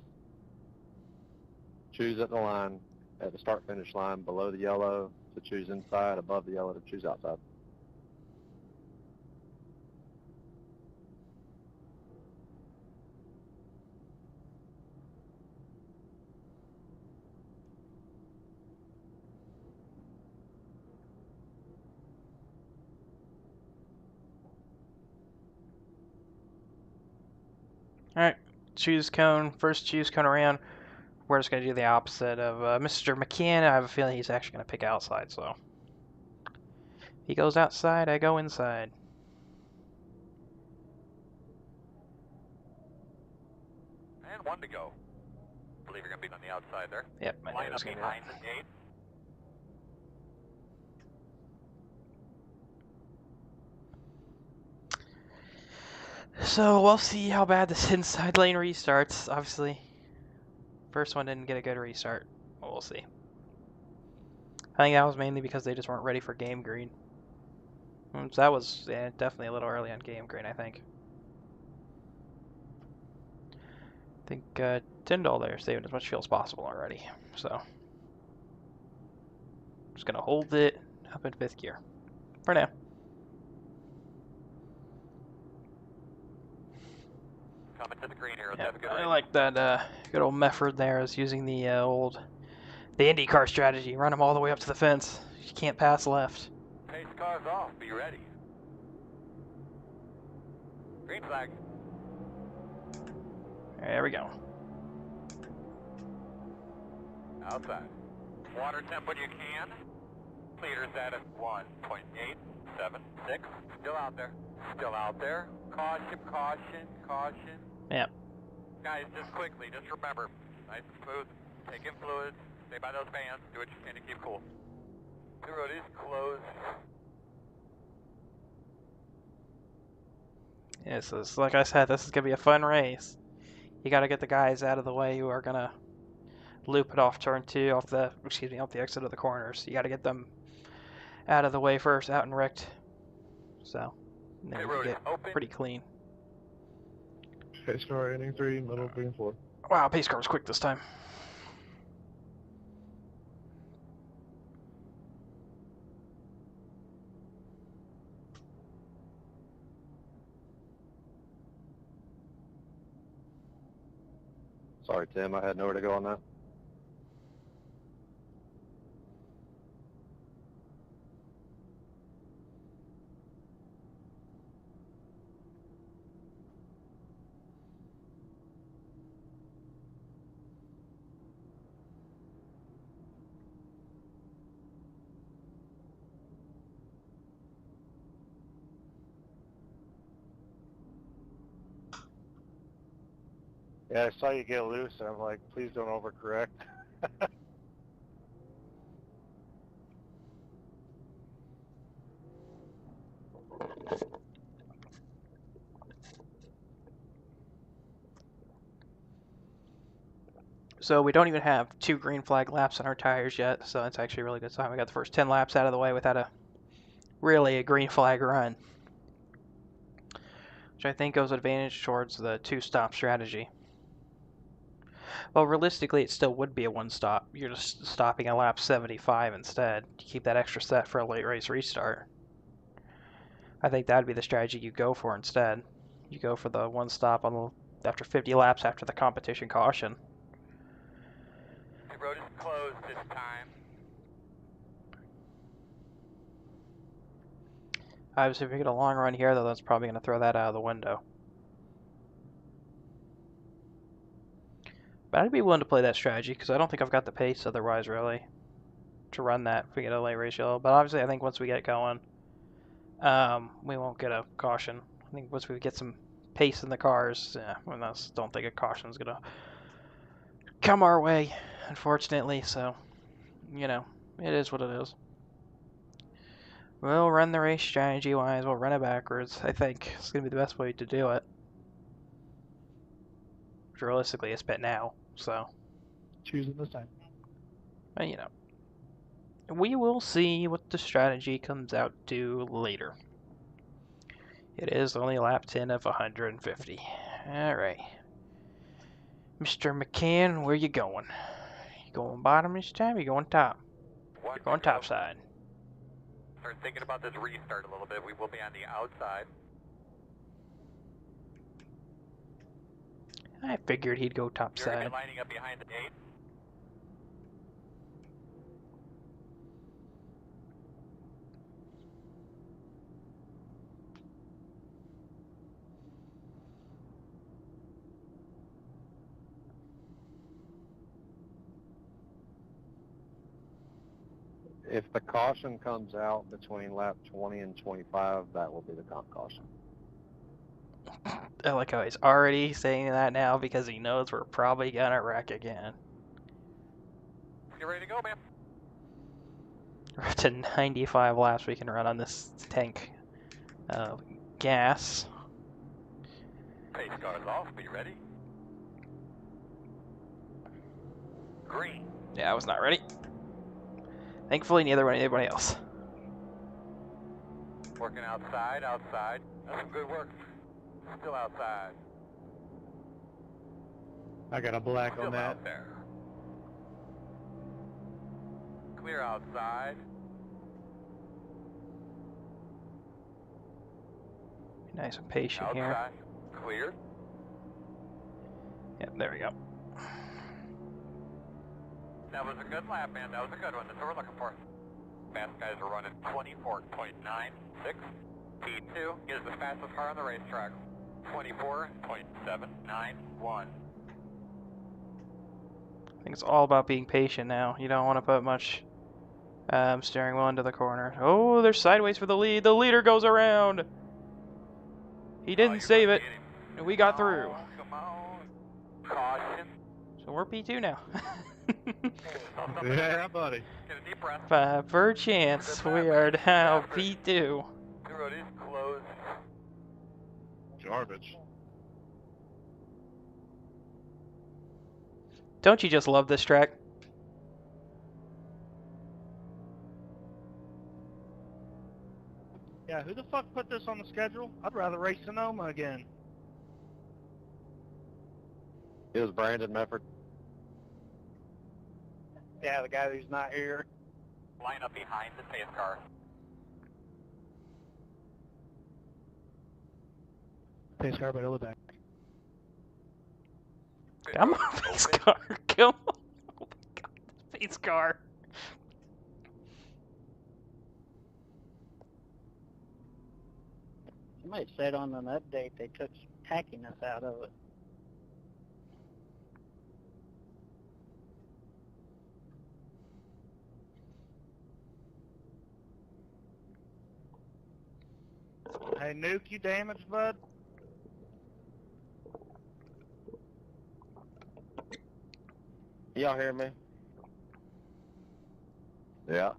Speaker 4: Choose at the line, at the start-finish line, below the yellow to choose inside, above the yellow to choose outside.
Speaker 1: Alright, choose cone, first choose cone around. We're just going to do the opposite of Mr. McCann. I have a feeling he's actually going to pick outside, so. He goes outside, I go inside.
Speaker 2: And 1 to go. I believe you're going to be on the outside there.
Speaker 1: Yep, I knew
Speaker 2: Line
Speaker 1: it
Speaker 2: up
Speaker 1: was going to
Speaker 2: behind the gate.
Speaker 1: So we'll see how bad this inside lane restarts. Obviously, First one didn't get a good restart. Well, we'll see. I think that was mainly because they just weren't ready for game green. So that was definitely a little early on game green, I think. I think Tyndall there saving as much fuel as possible already. So just gonna hold it up in 5th gear for now.
Speaker 2: Coming to the green here.
Speaker 1: Yeah,
Speaker 2: Have a good
Speaker 1: I
Speaker 2: race.
Speaker 1: like that good old Mefford there is using the the IndyCar strategy. Run them all the way up to the fence. You can't pass left.
Speaker 2: Pace cars off. Be ready. Green flag.
Speaker 1: There we go.
Speaker 2: Outside. Water temp when you can. Leaders at 1.876. Still out there. Still out there. Caution, caution, caution.
Speaker 1: Yep.
Speaker 2: Guys, just quickly, just remember, nice and smooth. Take in fluids. Stay by those fans. Do what you can to keep cool. The road is closed.
Speaker 1: Yes, like I said, this is gonna be a fun race. You got to get the guys out of the way who are gonna loop it off turn 2, off the exit of the corners. You got to get them out of the way first, out and wrecked. So then you can get pretty clean.
Speaker 3: Pace car inning 3, middle green 4.
Speaker 1: Wow, pace car was quick this time.
Speaker 4: Sorry, Tim, I had nowhere to go on that. Yeah, I saw you get loose, and I'm like, please don't overcorrect.
Speaker 1: So we don't even have 2 green flag laps on our tires yet, so that's actually a really good sign. We got the first 10 laps out of the way without a green flag run, which I think goes advantage towards the 2-stop strategy. Well, realistically, it still would be a 1-stop. You're just stopping at lap 75 instead. You keep that extra set for a late race restart. I think that would be the strategy you go for instead. You go for the 1-stop after 50 laps after the competition caution.
Speaker 2: The road is closed this time.
Speaker 1: Obviously, if we get a long run here, though, that's probably going to throw that out of the window. But I'd be willing to play that strategy, because I don't think I've got the pace otherwise, really, to run that if we get a late race yellow. But obviously, I think once we get going, we won't get a caution. I think once we get some pace in the cars, I don't think a caution is going to come our way, unfortunately. So, you know, it is what it is. We'll run the race strategy-wise. We'll run it backwards. I think it's going to be the best way to do it. Which realistically, it's bet now, so.
Speaker 3: Choosing this time.
Speaker 1: But, you know. We will see what the strategy comes out to later. It is only lap 10 of 150. Alright. Mr. McCann, where you going? You going bottom this time or you going top? You're going top side.
Speaker 2: Start thinking about this restart a little bit. We will be on the outside.
Speaker 1: I figured he'd go top
Speaker 2: You're
Speaker 1: side.
Speaker 2: lining up behind the gate.
Speaker 4: If the caution comes out between lap 20 and 25, that will be the comp caution.
Speaker 1: I like how he's already saying that now because he knows we're probably gonna wreck again.
Speaker 2: Get ready to go, man.
Speaker 1: We're up to 95 laps we can run on this tank of gas.
Speaker 2: Pace cars off. Be ready. green.
Speaker 1: Yeah, I was not ready. Thankfully, neither was anybody else.
Speaker 2: Working outside, outside. That's some good work. Still outside.
Speaker 3: I got a black
Speaker 2: Still
Speaker 3: on that.
Speaker 2: out there. Clear outside.
Speaker 1: Be nice and patient here.
Speaker 2: Outside. Clear.
Speaker 1: Yep, there we go.
Speaker 2: That was a good lap, man. That was a good one. That's what we're looking for. Fast guys are running 24.96. P2 is the fastest car on the racetrack. 24.791.
Speaker 1: I think it's all about being patient now. You don't want to put much steering wheel into the corner. Oh, they're sideways for the lead. The leader goes around. He didn't save it. And we got through.
Speaker 2: Come on. Caution.
Speaker 1: So we're P2 now.
Speaker 3: Yeah, buddy.
Speaker 2: Get a deep breath.
Speaker 1: 5 per chance. We are now P2.
Speaker 2: The road is closed.
Speaker 3: Garbage.
Speaker 1: Don't you just love this track?
Speaker 5: Yeah, who the fuck put this on the schedule? I'd rather race Sonoma again.
Speaker 4: It was Brandon Mefford.
Speaker 5: Yeah, the guy who's not here.
Speaker 2: Line up behind the pace car.
Speaker 5: Pace car, but back.
Speaker 1: Come on, pace car. Come on. Oh my god, pace car.
Speaker 6: Somebody said on an update they took tackiness out of it.
Speaker 5: Hey, Nuke, you damaged, bud?
Speaker 4: Y'all hear me? Yeah.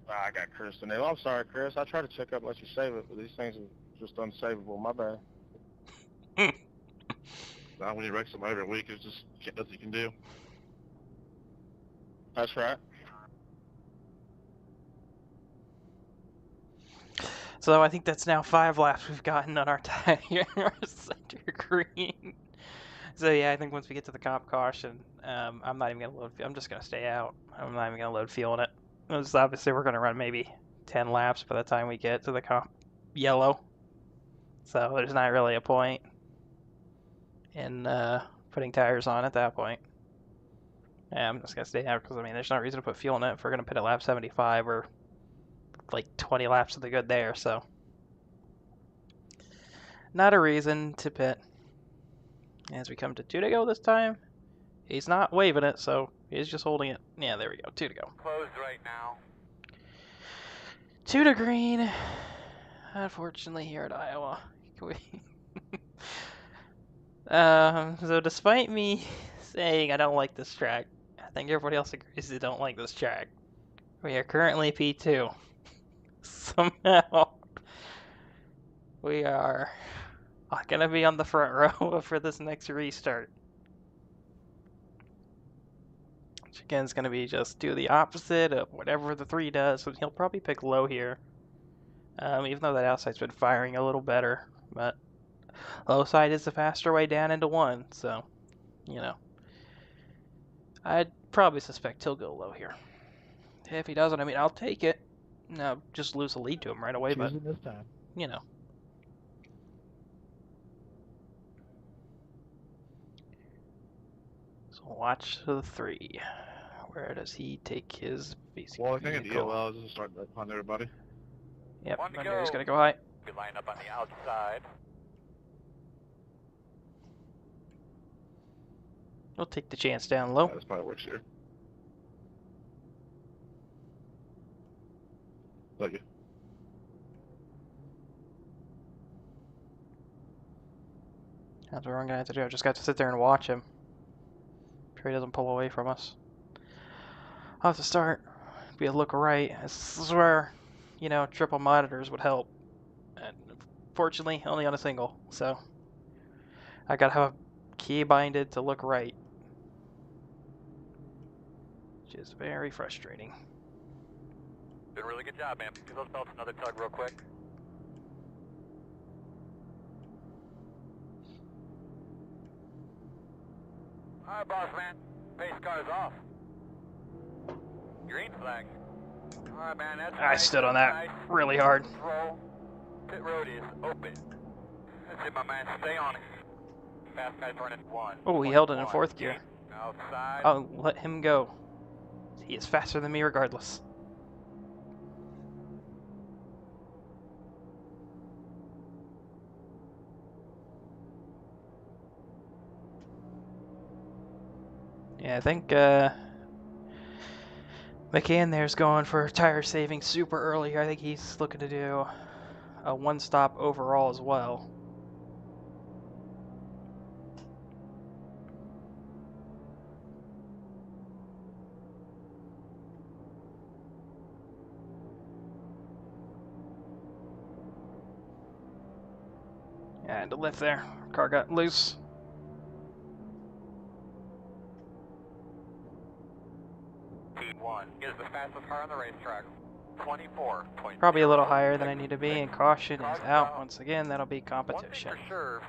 Speaker 4: I got Chris in there. I'm sorry, Chris. I try to check up, let you save it, but these things are just unsavable. My bad.
Speaker 3: Now when you wreck somebody every week, it's just nothing you can do.
Speaker 4: That's right.
Speaker 1: So I think that's now 5 laps we've gotten on our tire, our center green. So yeah, I think once we get to the comp caution, I'm not even gonna load. I'm just gonna stay out. I'm not even gonna load fuel in it. Because obviously we're gonna run maybe 10 laps by the time we get to the comp yellow. So there's not really a point in putting tires on at that point. Yeah, I'm just gonna stay out because I mean there's no reason to put fuel in it if we're gonna pit at lap 75 or like 20 laps to the good there. So not a reason to pit. As we come to 2 to go this time, he's not waving it, so he's just holding it. Yeah, there we go. 2 to go.
Speaker 2: Closed right now.
Speaker 1: 2 to green. Unfortunately, here at Iowa. So despite me saying I don't like this track, I think everybody else agrees they don't like this track. We are currently P2. Somehow, we are going to be on the front row for this next restart. Which again is going to be just do the opposite of whatever the 3 does. So he'll probably pick low here. Even though that outside's been firing a little better. But low side is the faster way down into 1. So, you know. I'd probably suspect he'll go low here. If he doesn't, I mean, I'll take it. No, just lose the lead to him right away. But,
Speaker 5: Choosing this time.
Speaker 1: you know. So watch the 3. Where does he take his basic
Speaker 3: Well, I think at the
Speaker 1: vehicle?
Speaker 3: ELL is starting to upon everybody.
Speaker 1: Yep,
Speaker 2: One to
Speaker 1: I knew he was
Speaker 2: go.
Speaker 1: going to go high.
Speaker 2: We line up on the outside.
Speaker 1: We'll take the chance down low.
Speaker 3: Yeah, this probably works here. Thank you.
Speaker 1: That's what I'm gonna have to do. I just got to sit there and watch him. Sure he doesn't pull away from us. I'll have to start. Be a look right. This is where, you know, triple monitors would help. And fortunately, only on a single. So I gotta have a key binded to look right. which is very frustrating.
Speaker 2: Did a really good job, man. Give those belts another tug real quick. Alright, boss man. Pace car is off. Green flag. Alright, man, that's
Speaker 1: I
Speaker 2: nice,
Speaker 1: stood on
Speaker 2: that's
Speaker 1: that
Speaker 2: nice.
Speaker 1: really hard.
Speaker 2: Roll. Pit road is open. That's it, my man. Stay on it. Fast guy's running 1.
Speaker 1: Oh, he held it in fourth gear.
Speaker 2: Outside.
Speaker 1: I'll let him go. He is faster than me regardless. Yeah, I think McCann there's going for tire saving super early here. I think he's looking to do a one-stop overall as well. And a lift there. Car got loose.
Speaker 2: T1 is the fastest car on the racetrack. 24.
Speaker 1: Probably a little higher than I need to be, and caution is out once again. That'll be competition.
Speaker 2: One thing for sure,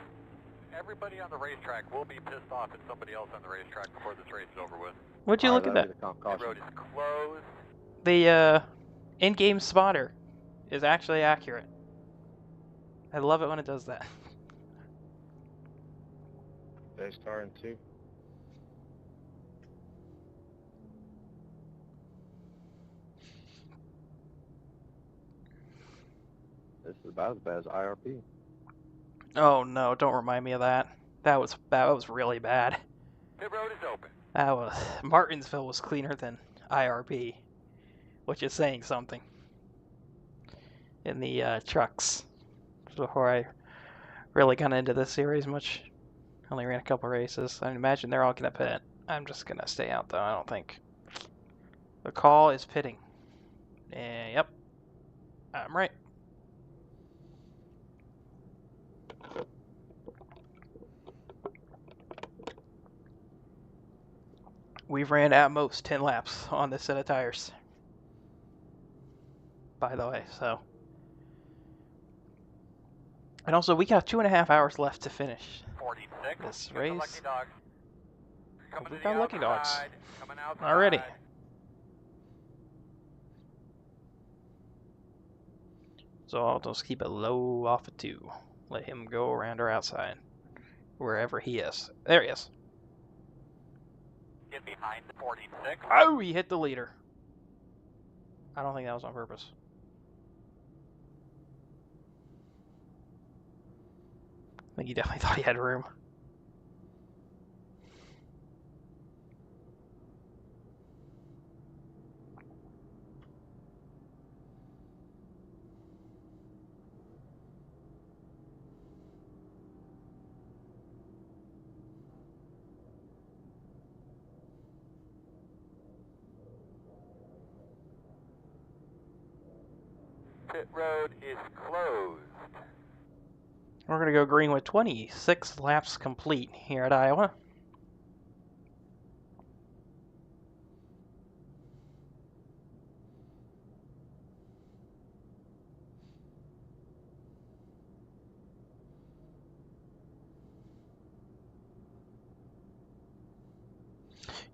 Speaker 2: everybody on the racetrack will be pissed off at somebody else on the racetrack before this race is over with.
Speaker 1: Would you look at that?
Speaker 2: The road is closed.
Speaker 1: The in-game spotter is actually accurate. I love it when it does that.
Speaker 4: Base car in 2. This is about as bad as IRP.
Speaker 1: Oh no, don't remind me of that. That was really bad.
Speaker 2: Pit road is open.
Speaker 1: That was Martinsville was cleaner than IRP, which is saying something. In the trucks, before I really got into this series much, only ran a couple races. I imagine they're all gonna pit. I'm just gonna stay out though. I don't think the call is pitting. Yep, I'm right. We've ran at most 10 laps on this set of tires, by the way, so. And also, we got 2.5 hours left to finish
Speaker 2: 46.
Speaker 1: this race.
Speaker 2: Lucky dog. Coming
Speaker 1: We've
Speaker 2: to
Speaker 1: got
Speaker 2: the
Speaker 1: lucky dogs
Speaker 2: outside. Coming outside.
Speaker 1: already. So I'll just keep it low off of 2. Let him go around or outside, wherever he is. There he is.
Speaker 2: Get behind the 46.
Speaker 1: Oh, he hit the leader. I don't think that was on purpose. I think he definitely thought he had room.
Speaker 2: Pit road is closed.
Speaker 1: We're going to go green with 26 laps complete here at Iowa.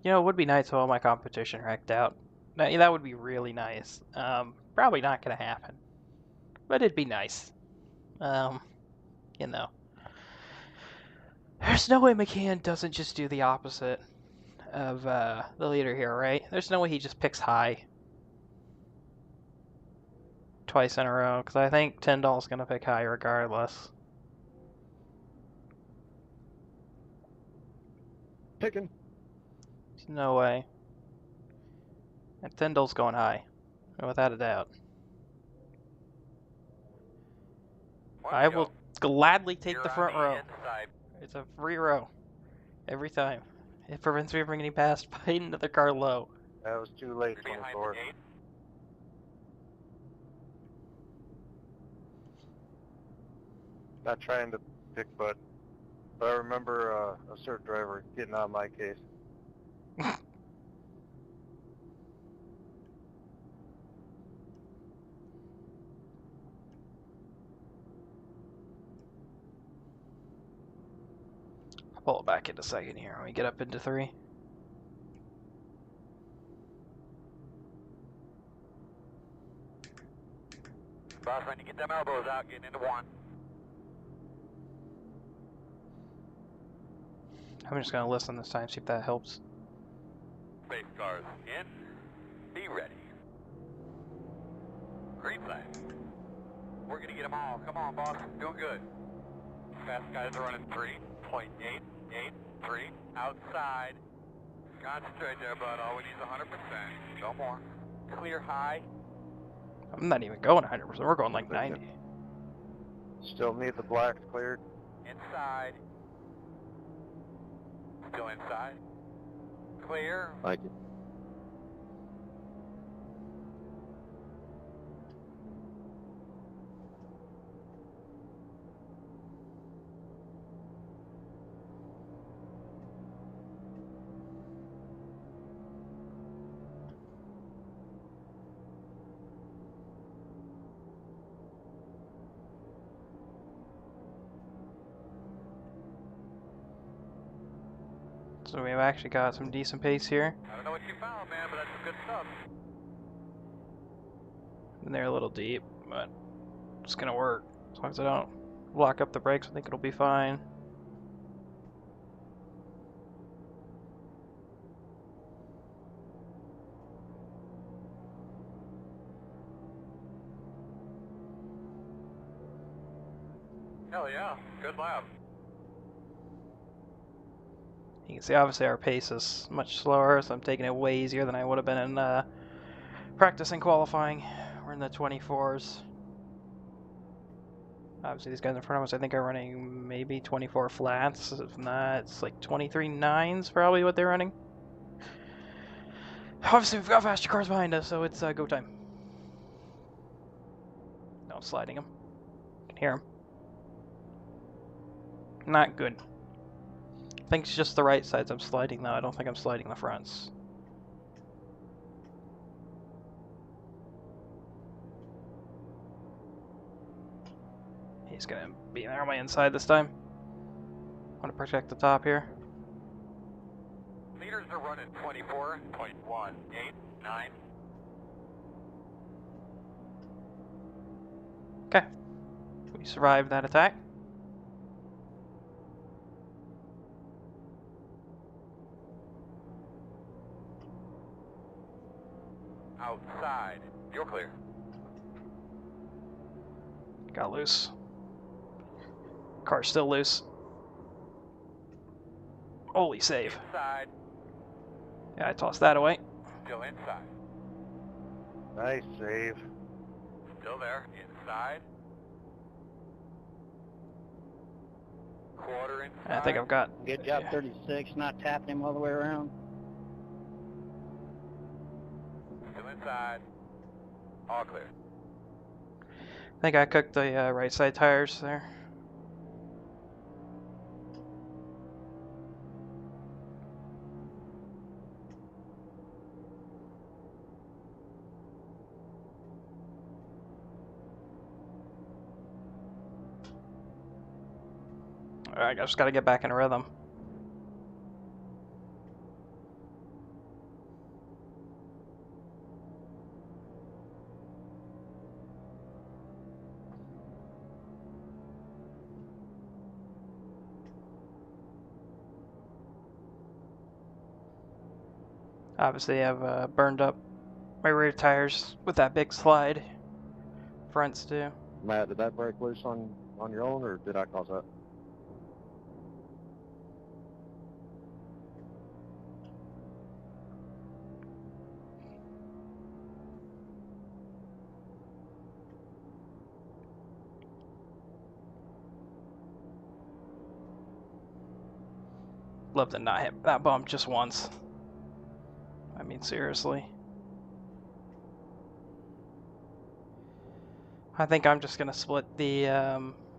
Speaker 1: You know, it would be nice if all my competition wrecked out. That would be really nice. Probably not going to happen. But it'd be nice. You know. There's no way McCann doesn't just do the opposite of the leader here, right? There's no way he just picks high twice in a row, because I think Tyndall's going to pick high regardless.
Speaker 4: Picking.
Speaker 1: No way. And Tyndall's going high, without a doubt. I will gladly take the front row. It's a free row. Every time. It prevents me from getting passed by another car low.
Speaker 4: That was too late, 24. Not trying to pick, but I remember a cert driver getting out of my case.
Speaker 1: Pull it back into second here when we get up into 3.
Speaker 2: Boss, when you get them elbows out, getting into 1.
Speaker 1: I'm just gonna listen this time, see if that helps.
Speaker 2: Space cars in. Be ready. Green flag. We're gonna get them all. Come on, boss. Doing good. Fast guys are running 3.883 outside. Concentrate there, bud. All we need is 100%. No more. Clear high.
Speaker 1: I'm not even going 100%. We're going like 90.
Speaker 4: Still need the blacks cleared.
Speaker 2: Inside. Still inside. Clear.
Speaker 4: Thank you.
Speaker 1: So we've actually got some decent pace here.
Speaker 2: I don't know what you found, man, but that's some good stuff.
Speaker 1: And they're a little deep, but it's gonna work. As long as I don't lock up the brakes, I think it'll be fine.
Speaker 2: Hell yeah. Good lap.
Speaker 1: You can see obviously our pace is much slower, so I'm taking it way easier than I would have been in practice and qualifying. We're in the 24s. Obviously these guys in front of us I think are running maybe 24 flats. If not, it's like 23 nines probably what they're running. Obviously we've got faster cars behind us, so it's go time. No, I'm sliding them. I can hear them. Not good. I think it's just the right sides I'm sliding though. I don't think I'm sliding the fronts. He's gonna be there on my inside this time. Want to protect the top here.
Speaker 2: Meters are running 24.189.
Speaker 1: Okay. We survived that attack.
Speaker 2: Outside. You're clear.
Speaker 1: Got loose. Car's still loose. Holy save.
Speaker 2: Inside.
Speaker 1: Yeah, I tossed that away.
Speaker 2: Still inside.
Speaker 4: Nice save.
Speaker 2: Still there. Inside. Quarter inside.
Speaker 1: I think I've got...
Speaker 6: Good job, 36, not tapping him all the way around.
Speaker 2: Still inside. All clear.
Speaker 1: I think I cooked the right side tires there. Alright, I just gotta get back in rhythm. Obviously, I've burned up my rear tires with that big slide. Fronts too.
Speaker 4: Matt, did that break loose on your own, or did I cause that?
Speaker 1: Love to not hit that bump just once. I mean, seriously. I think I'm just gonna split the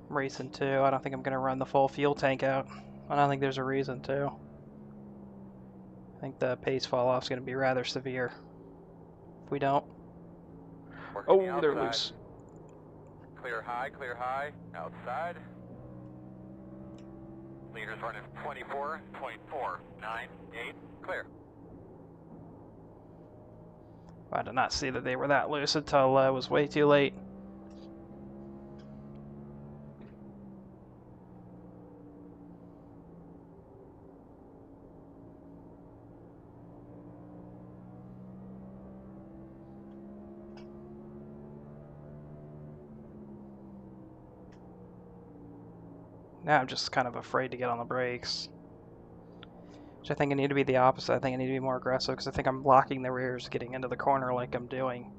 Speaker 1: race in two. I don't think I'm gonna run the full fuel tank out. I don't think there's a reason to. I think the pace fall off is gonna be rather severe if we don't.
Speaker 2: Working the
Speaker 1: Oh, they're
Speaker 2: outside.
Speaker 1: loose.
Speaker 2: Clear high, outside. Leaders running 24, 24, 9, 8, clear.
Speaker 1: I did not see that they were that loose until it was way too late. Now I'm just kind of afraid to get on the brakes. Which I think I need to be the opposite. I think I need to be more aggressive because I think I'm blocking the rears getting into the corner like I'm doing.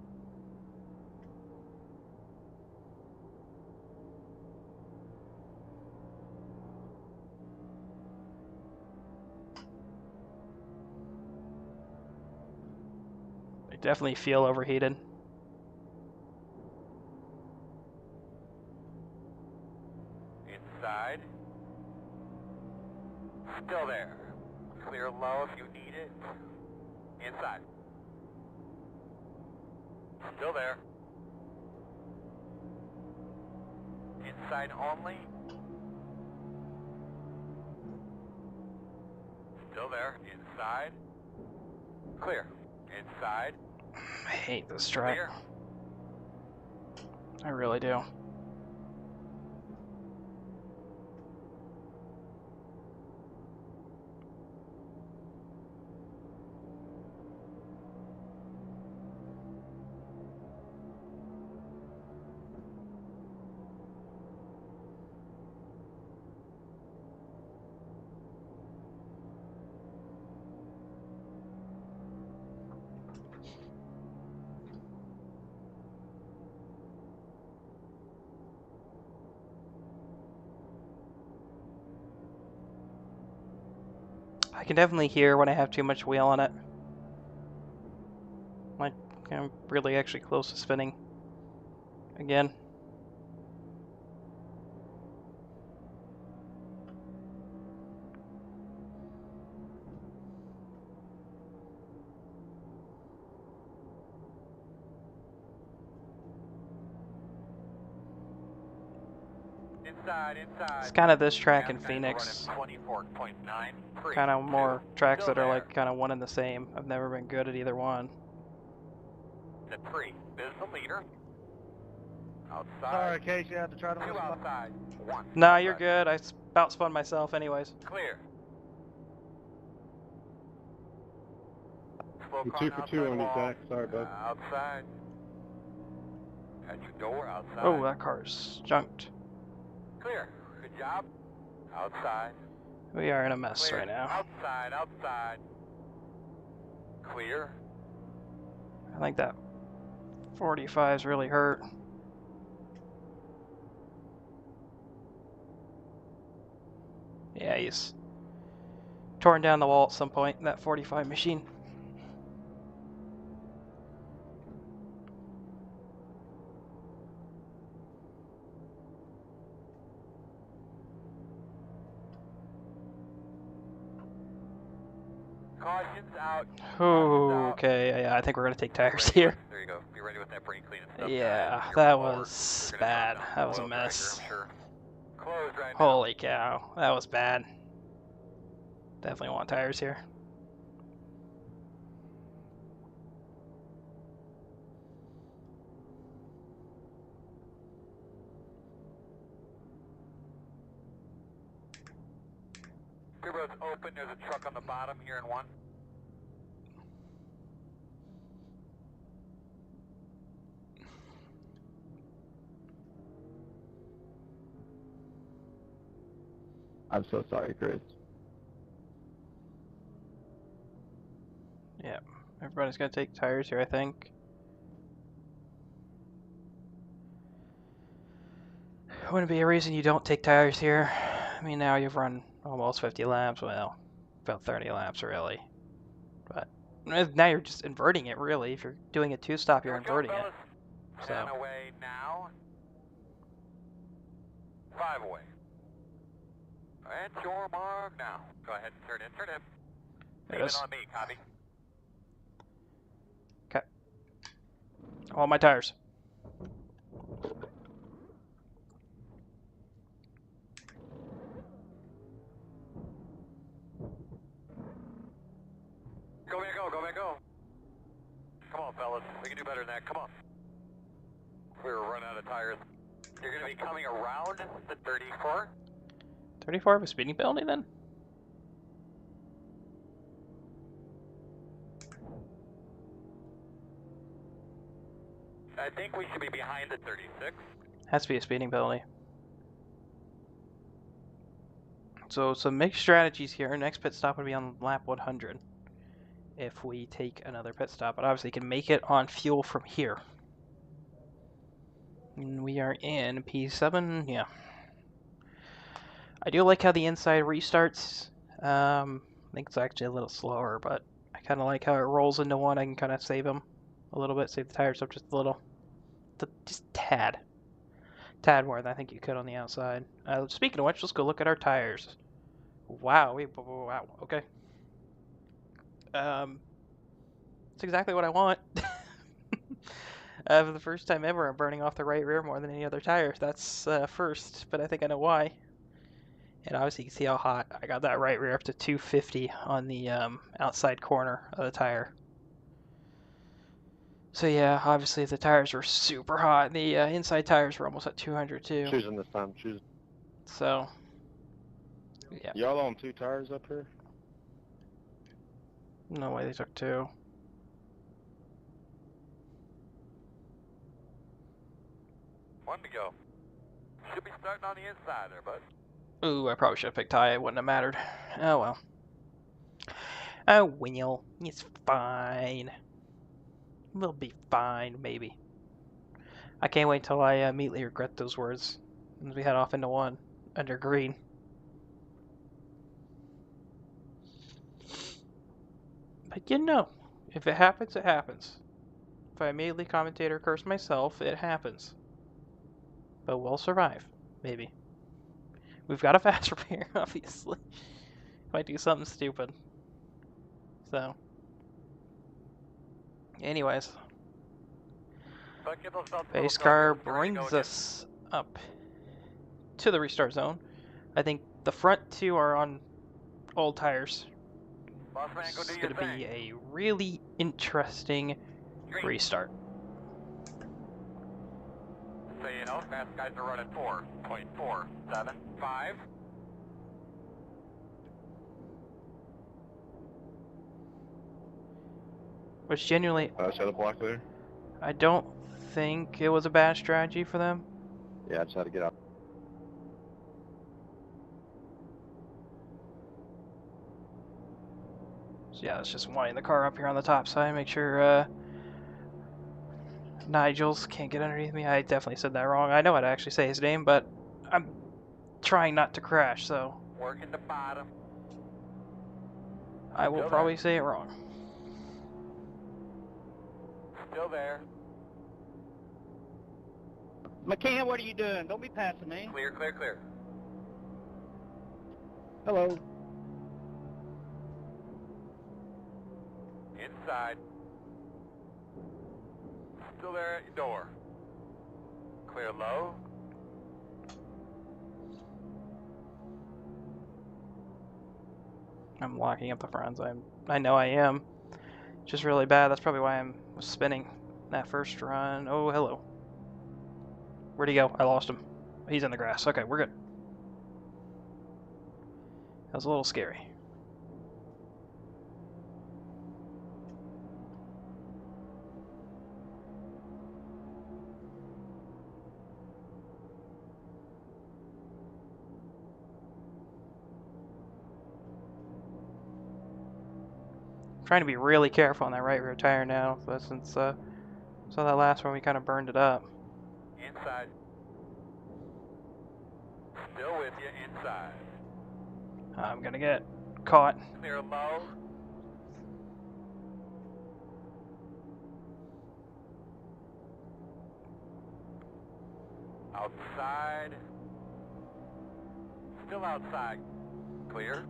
Speaker 1: I definitely feel overheated.
Speaker 2: Inside. Still there. Clear low if you need it. Inside. Still there. Inside only. Still there. Inside. Clear. Inside.
Speaker 1: I hate this track.
Speaker 2: Clear.
Speaker 1: I really do. I can definitely hear when I have too much wheel on it. Like, I'm really actually close to spinning again.
Speaker 2: Inside.
Speaker 1: It's kind of this track in
Speaker 2: Guys,
Speaker 1: Phoenix.
Speaker 2: we're running 24.9.
Speaker 1: Kind of more tracks
Speaker 2: Still
Speaker 1: that are
Speaker 2: there.
Speaker 1: like kind of one and the same. I've never been good at either one.
Speaker 2: The 3 is the leader. Outside.
Speaker 5: Sorry, Casey, I had to try to
Speaker 2: 2
Speaker 5: miss my...
Speaker 2: outside. 1.
Speaker 1: Nah, you're
Speaker 2: outside.
Speaker 1: good. I about spun myself anyways.
Speaker 2: Clear. Slow
Speaker 4: You're
Speaker 2: car
Speaker 4: 2 for 2
Speaker 2: outside
Speaker 4: on your
Speaker 2: wall.
Speaker 4: Zach. Sorry, bud.
Speaker 2: Outside. Got your door outside.
Speaker 1: Oh, that car's junked.
Speaker 2: Clear. Good job. Outside.
Speaker 1: We are in a mess
Speaker 2: Clear.
Speaker 1: right now.
Speaker 2: Outside. Clear.
Speaker 1: I think that 45's really hurt. Yeah, he's torn down the wall at some point, that 45 machine.
Speaker 2: Cautions out.
Speaker 1: Oh, okay, yeah, I think we're going to take tires here.
Speaker 2: There you go. Be ready with that brake clean and stuff.
Speaker 1: Yeah,
Speaker 2: guys.
Speaker 1: that
Speaker 2: You're
Speaker 1: was
Speaker 2: forward. They're gonna
Speaker 1: bad.
Speaker 2: drop down
Speaker 1: That was a
Speaker 2: oil pressure,
Speaker 1: mess.
Speaker 2: I'm sure. Closed right now.
Speaker 1: Holy cow, that was bad. Definitely want tires here.
Speaker 2: Pit road's open. There's a truck on the bottom here in 1.
Speaker 4: I'm so sorry, Chris.
Speaker 1: Yeah, everybody's going to take tires here, I think. Wouldn't be a reason you don't take tires here. I mean, now you've run almost 50 laps. Well, about 30 laps, really. But now you're just inverting it, really. If you're doing a two-stop, you're inverting it. So.
Speaker 2: 10 away now. 5 away. At your mark now. Go ahead and turn in. Leave it on me, copy.
Speaker 1: Okay. All my tires.
Speaker 2: go, man, go. Come on, fellas. We can do better than that. Come on. We were running out of tires. You're going to be coming around the 34.
Speaker 1: 34 of a speeding penalty then?
Speaker 2: I think we should be behind the 36.
Speaker 1: Has to be a speeding penalty. So some mixed strategies here. Our next pit stop would be on lap 100 if we take another pit stop. But obviously can make it on fuel from here. And we are in P7, yeah. I do like how the inside restarts. I think it's actually a little slower, but I kind of like how it rolls into one. I can kind of save them a little bit, save the tires up just a little. Just tad more than I think you could on the outside. Speaking of which, let's go look at our tires. Wow, wow, okay. It's exactly what I want. For the first time ever, I'm burning off the right rear more than any other tire. That's first, but I think I know why. And obviously you can see how hot. I got that right rear up to 250 on the outside corner of the tire. So yeah, obviously the tires were super hot. The inside tires were almost at 200 too.
Speaker 4: Choosing this time, choosing.
Speaker 1: So, yeah.
Speaker 4: Y'all on 2 tires up here?
Speaker 1: No way they took 2.
Speaker 2: One to go. Should be starting on the inside there, bud.
Speaker 1: Ooh, I probably should have picked high. It wouldn't have mattered. Oh well. Oh well. It's fine. We'll be fine, maybe. I can't wait till I immediately regret those words as we head off into one under green. But you know, if it happens, it happens. If I immediately commentate or curse myself, it happens. But we'll survive, maybe. We've got a fast repair, obviously. If I do something stupid. So. Anyways. Base car brings us up to the restart zone. I think the front 2 are on old tires. It's going to be a really interesting restart.
Speaker 2: So you know, fast guys are running 4.475.
Speaker 1: Which genuinely,
Speaker 3: Set a block there.
Speaker 1: I don't think it was a bad strategy for them.
Speaker 4: Yeah, I just had to get out.
Speaker 1: So yeah, let's just wind the car up here on the top side, make sure Nigel's can't get underneath me. I definitely said that wrong. I know how to actually say his name, but I'm trying not to crash, so
Speaker 2: Working the bottom.
Speaker 1: I will probably say it wrong.
Speaker 2: Still there.
Speaker 6: McCann, what are you doing? Don't be passing me.
Speaker 2: Clear, clear, clear.
Speaker 6: Hello.
Speaker 2: Inside. Still there at your door. Clear low.
Speaker 1: I'm locking up the fronts. I know I am. Just really bad. That's probably why I was spinning that first run. Oh, hello. Where'd he go? I lost him. He's in the grass. Okay, we're good. That was a little scary. Trying to be really careful on that right rear tire now, since saw that last one we kind of burned it up.
Speaker 2: Inside. Still with you, inside.
Speaker 1: I'm gonna get caught.
Speaker 2: Clear low. Outside. Still outside. Clear.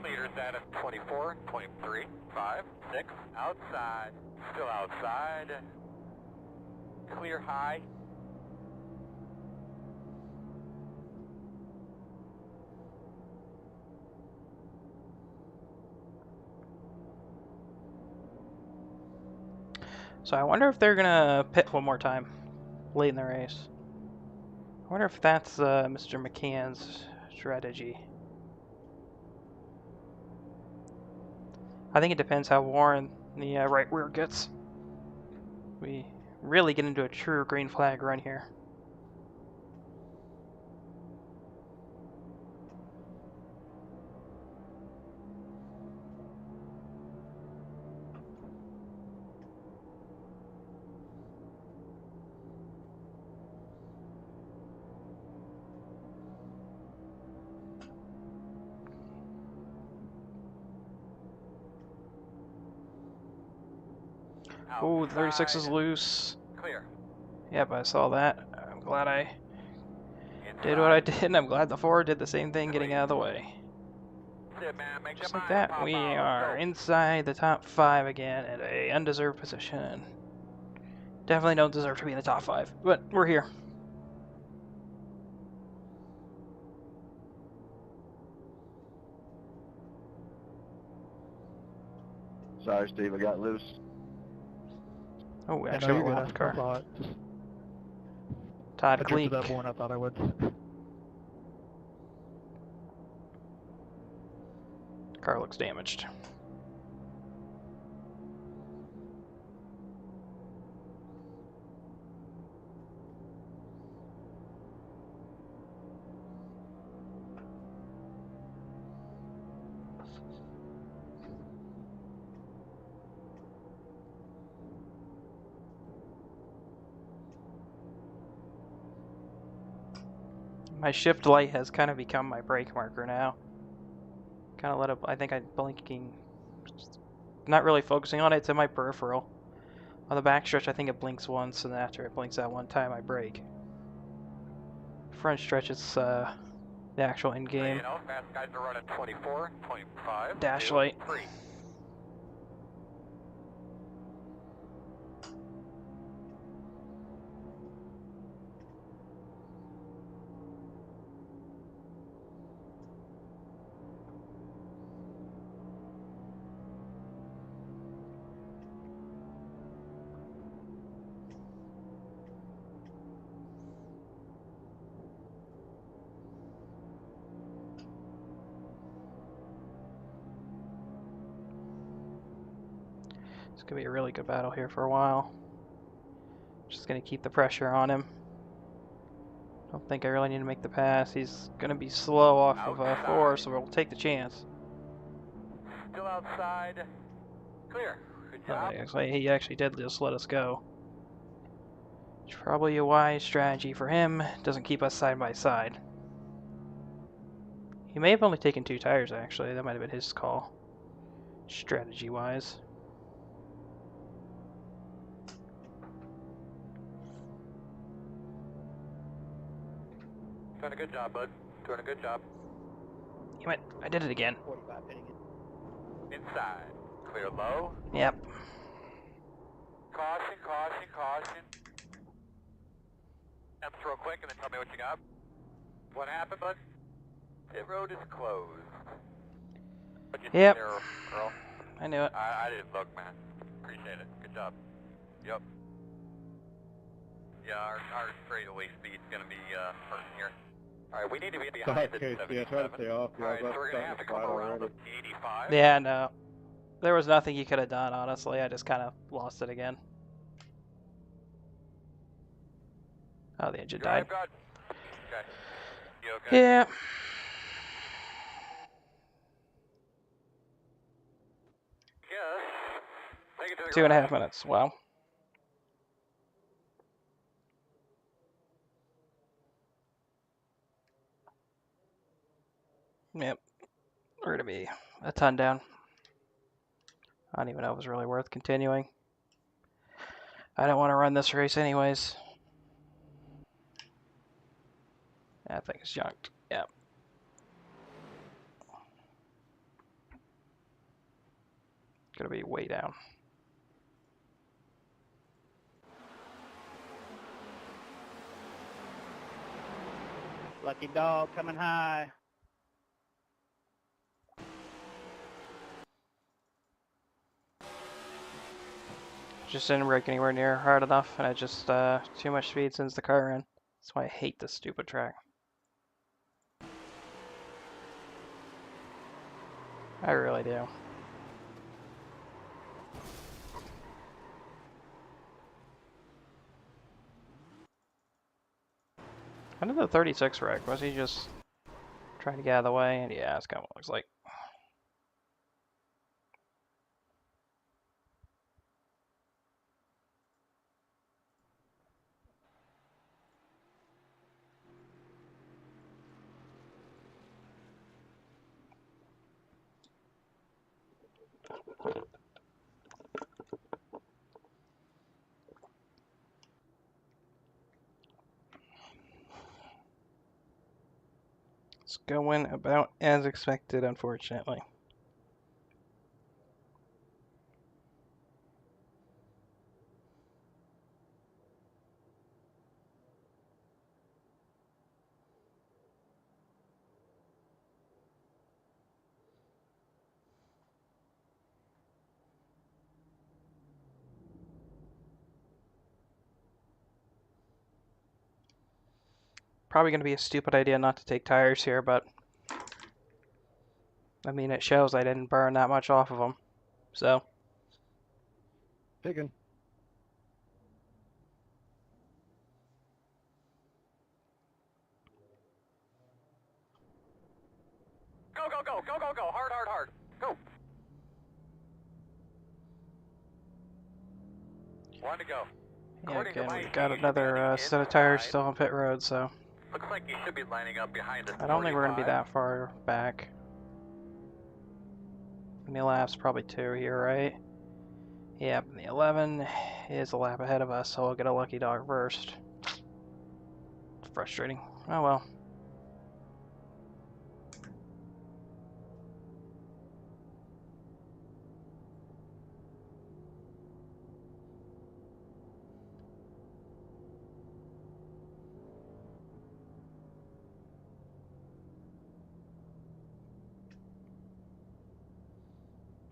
Speaker 2: Meters at 24, 23, 5, 6. Outside. Still outside. Clear high.
Speaker 1: So I wonder if they're gonna pit one more time late in the race. I wonder if that's Mr. McCann's strategy. I think it depends how worn the right rear gets. We really get into a true green flag run here. Oh, 36 is loose.
Speaker 2: Clear.
Speaker 1: Yep, I saw that. I'm glad I
Speaker 2: Inside.
Speaker 1: did what I did, and I'm glad the Ford did the same thing, getting out of the way.
Speaker 2: That's it, man. Make
Speaker 1: Just
Speaker 2: the
Speaker 1: like
Speaker 2: mind
Speaker 1: that,
Speaker 2: pop
Speaker 1: we
Speaker 2: out. Let's
Speaker 1: are
Speaker 2: go.
Speaker 1: inside the top 5 again at a undeserved position. Definitely don't deserve to be in the top 5, but we're here.
Speaker 4: Sorry, Steve, I got loose.
Speaker 1: Oh, we
Speaker 5: Yeah,
Speaker 1: actually
Speaker 5: no,
Speaker 1: have a
Speaker 5: you're
Speaker 1: lap
Speaker 5: good. I
Speaker 1: car.
Speaker 5: saw it. Just,
Speaker 1: Todd
Speaker 5: I drifted
Speaker 1: Gleek.
Speaker 5: up more than I thought I would.
Speaker 1: Car looks damaged. My shift light has kind of become my brake marker now. Kind of let up. I think I'm blinking. Not really focusing on it. It's in my peripheral. On the backstretch, I think it blinks once, and after it blinks that one time, I brake. Front stretch, it's the actual end game
Speaker 2: You know, fast guys are running 24, 25,
Speaker 1: dash
Speaker 2: 2,
Speaker 1: light.
Speaker 2: 3.
Speaker 1: It's gonna be a really good battle here for a while. Just gonna keep the pressure on him. Don't think I really need to make the pass. He's gonna be slow off of 4, so we'll take the chance.
Speaker 2: Still outside. Clear. Good job.
Speaker 1: He actually did just let us go. It's probably a wise strategy for him. Doesn't keep us side by side. He may have only taken 2 tires, actually. That might have been his call. Strategy-wise.
Speaker 2: Doing a good job, bud. Doing a good job.
Speaker 1: Damn it, I did it again.
Speaker 6: 45 hitting it.
Speaker 2: Inside. Clear low.
Speaker 1: Yep.
Speaker 2: Caution, caution, caution. Steps real quick and then tell me what you got. What happened, bud? Pit road is closed. What'd you see
Speaker 1: Yep.
Speaker 2: there, Earl?
Speaker 1: I knew it.
Speaker 2: I didn't look, man. Appreciate it. Good job. Yep. Yeah, our straightaway speed's gonna be hurting here. Alright, we need to be behind the 77. Alright, so we're gonna have to come around the 85.
Speaker 1: Yeah, no. There was nothing you could have done, honestly. I just kind of lost it again. Oh, the engine died.
Speaker 2: Drive, God. Okay. You okay?
Speaker 1: Yeah.
Speaker 2: Yes. Take it to the
Speaker 1: 2.5
Speaker 2: garage.
Speaker 1: minutes. Wow. Yep. We're going to be a ton down. I don't even know if it was really worth continuing. I don't want to run this race anyways. That thing is junked. Yep. Gonna be way down.
Speaker 6: Lucky dog coming high.
Speaker 1: Just didn't brake anywhere near hard enough, and I just too much speed sends the car in. That's why I hate this stupid track. I really do. How did the 36 wreck? Was he just trying to get out of the way? And yeah, that's kind of what it looks like. It's going about as expected, unfortunately. Probably going to be a stupid idea not to take tires here, but I mean, it shows I didn't burn that much off of them. So,
Speaker 4: Picking.
Speaker 2: Go, go, go, go, go, go. Hard, hard, hard. Go. One to go.
Speaker 1: yeah, again, we've got another set of tires still on pit road, so
Speaker 2: Looks like you should be lining up behind us.
Speaker 1: I don't think we're going to be that far back. The lap's probably 2 here, right? Yep, the 11 is a lap ahead of us, so we'll get a lucky dog first. It's frustrating. Oh well.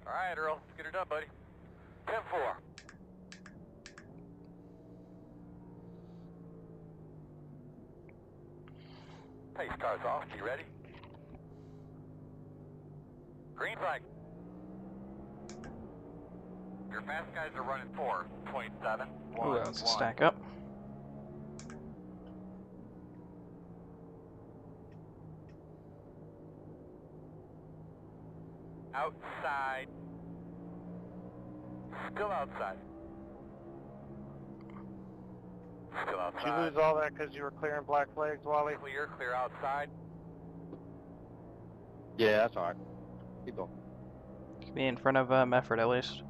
Speaker 2: All right, Earl. Let's get her done, buddy. 10-4. Pace car's off. You ready? Green flag. Your fast guys are running 4.7.
Speaker 1: Ooh, that's a stack up.
Speaker 2: Outside. Still outside. Still
Speaker 5: Did you
Speaker 2: outside.
Speaker 5: lose all that because you were clearing black flags, Wally?
Speaker 2: Clear, clear outside.
Speaker 4: Yeah, that's all right. Keep going.
Speaker 1: Keep me in front of Mefford at least.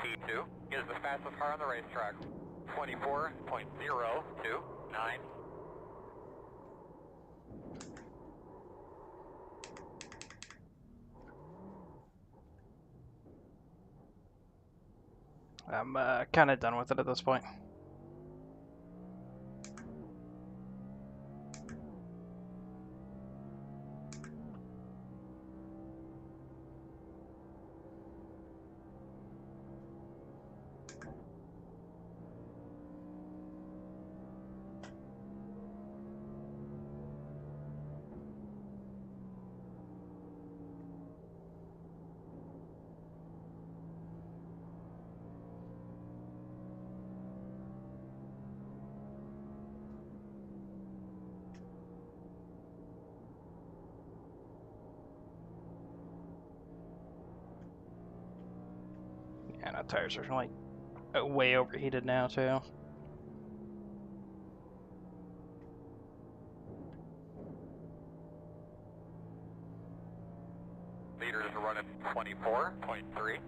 Speaker 2: T2 is the fastest car on the racetrack. 24.029.
Speaker 1: I'm kind of done with it at this point. Yeah, no, tires are like way overheated now too.
Speaker 2: Leaders are running 24.3.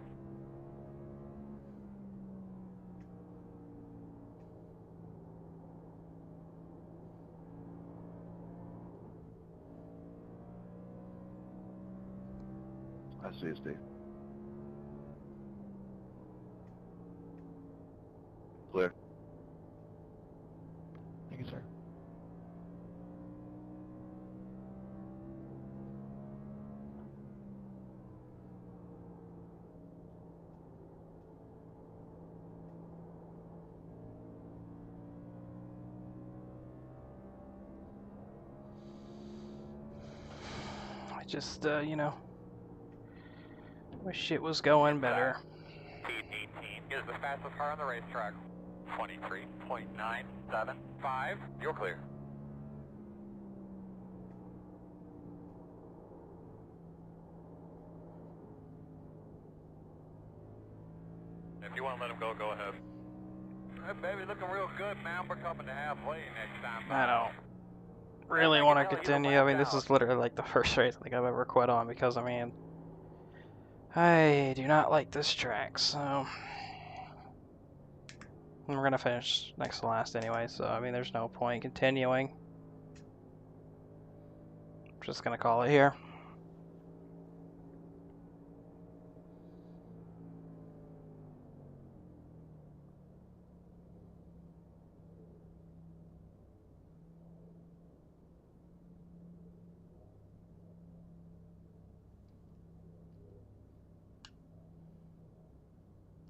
Speaker 4: I see you, Steve. Clear.
Speaker 3: Thank you, sir.
Speaker 1: I just, you know, wish it was going better.
Speaker 2: Speed 18 is the fastest car on the racetrack. 23.975. You're clear. If you want to let him go, go ahead. Hey, baby, looking real good, man. We're coming to halfway next time.
Speaker 1: I don't really want to continue. I mean, this is literally like the first race I think I've ever quit on because, I mean, I do not like this track, so we're going to finish next to last anyway, so, I mean, there's no point continuing. I'm just going to call it here.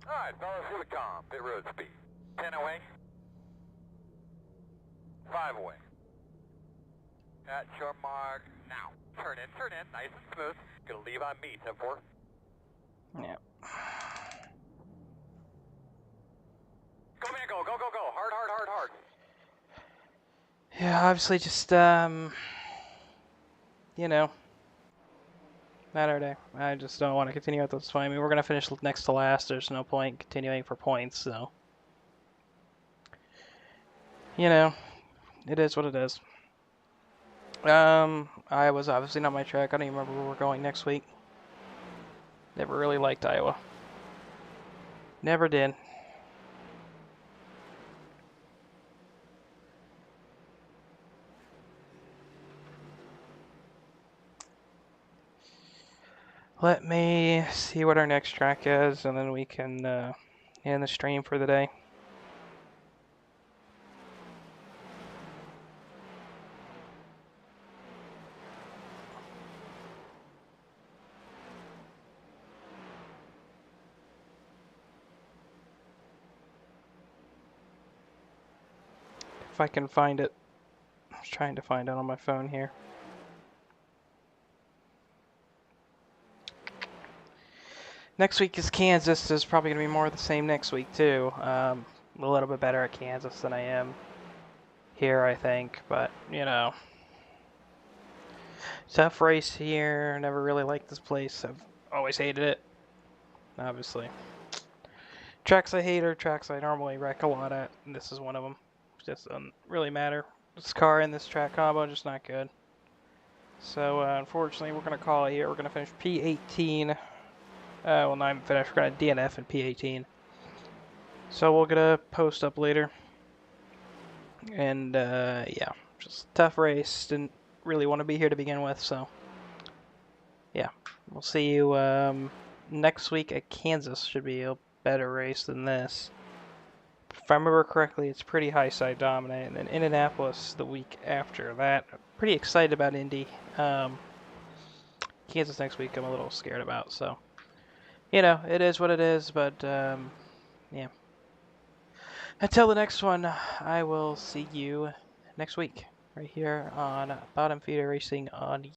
Speaker 2: Alright, fellas, here we come. Pit road speed. 10 away. 5 away. At your mark now. Turn in, nice and smooth. Gonna leave on me, 10-4.
Speaker 1: Yeah.
Speaker 2: Go, man, go. Hard.
Speaker 1: Yeah, obviously just, you know, matter of day. I just don't want to continue with this fight. I mean, we're going to finish next to last. There's no point continuing for points, so. You know, it is what it is. I was obviously not my track. I don't even remember where we're going next week. Never really liked Iowa. Never did. Let me see what our next track is, and then we can end the stream for the day. If I can find it. I was trying to find it on my phone here. Next week is Kansas. There's probably going to be more of the same next week, too. A little bit better at Kansas than I am here, I think. But, you know, tough race here. Never really liked this place. I've always hated it, obviously. Tracks I hate are tracks I normally wreck a lot at, and this is one of them. It just doesn't really matter. This car and this track combo just not good. So, unfortunately, we're going to call it here. We're going to finish P18. Well, not even finished. We're going to DNF in P18. So we'll get a post up later. And, yeah, just tough race. Didn't really want to be here to begin with, so yeah. We'll see you next week at Kansas. Should be a better race than this. If I remember correctly, it's pretty high side dominant. And then Indianapolis the week after that. Pretty excited about Indy. Kansas next week I'm a little scared about, so you know, it is what it is, but yeah. Until the next one, I will see you next week right here on Bottom Feeder Racing on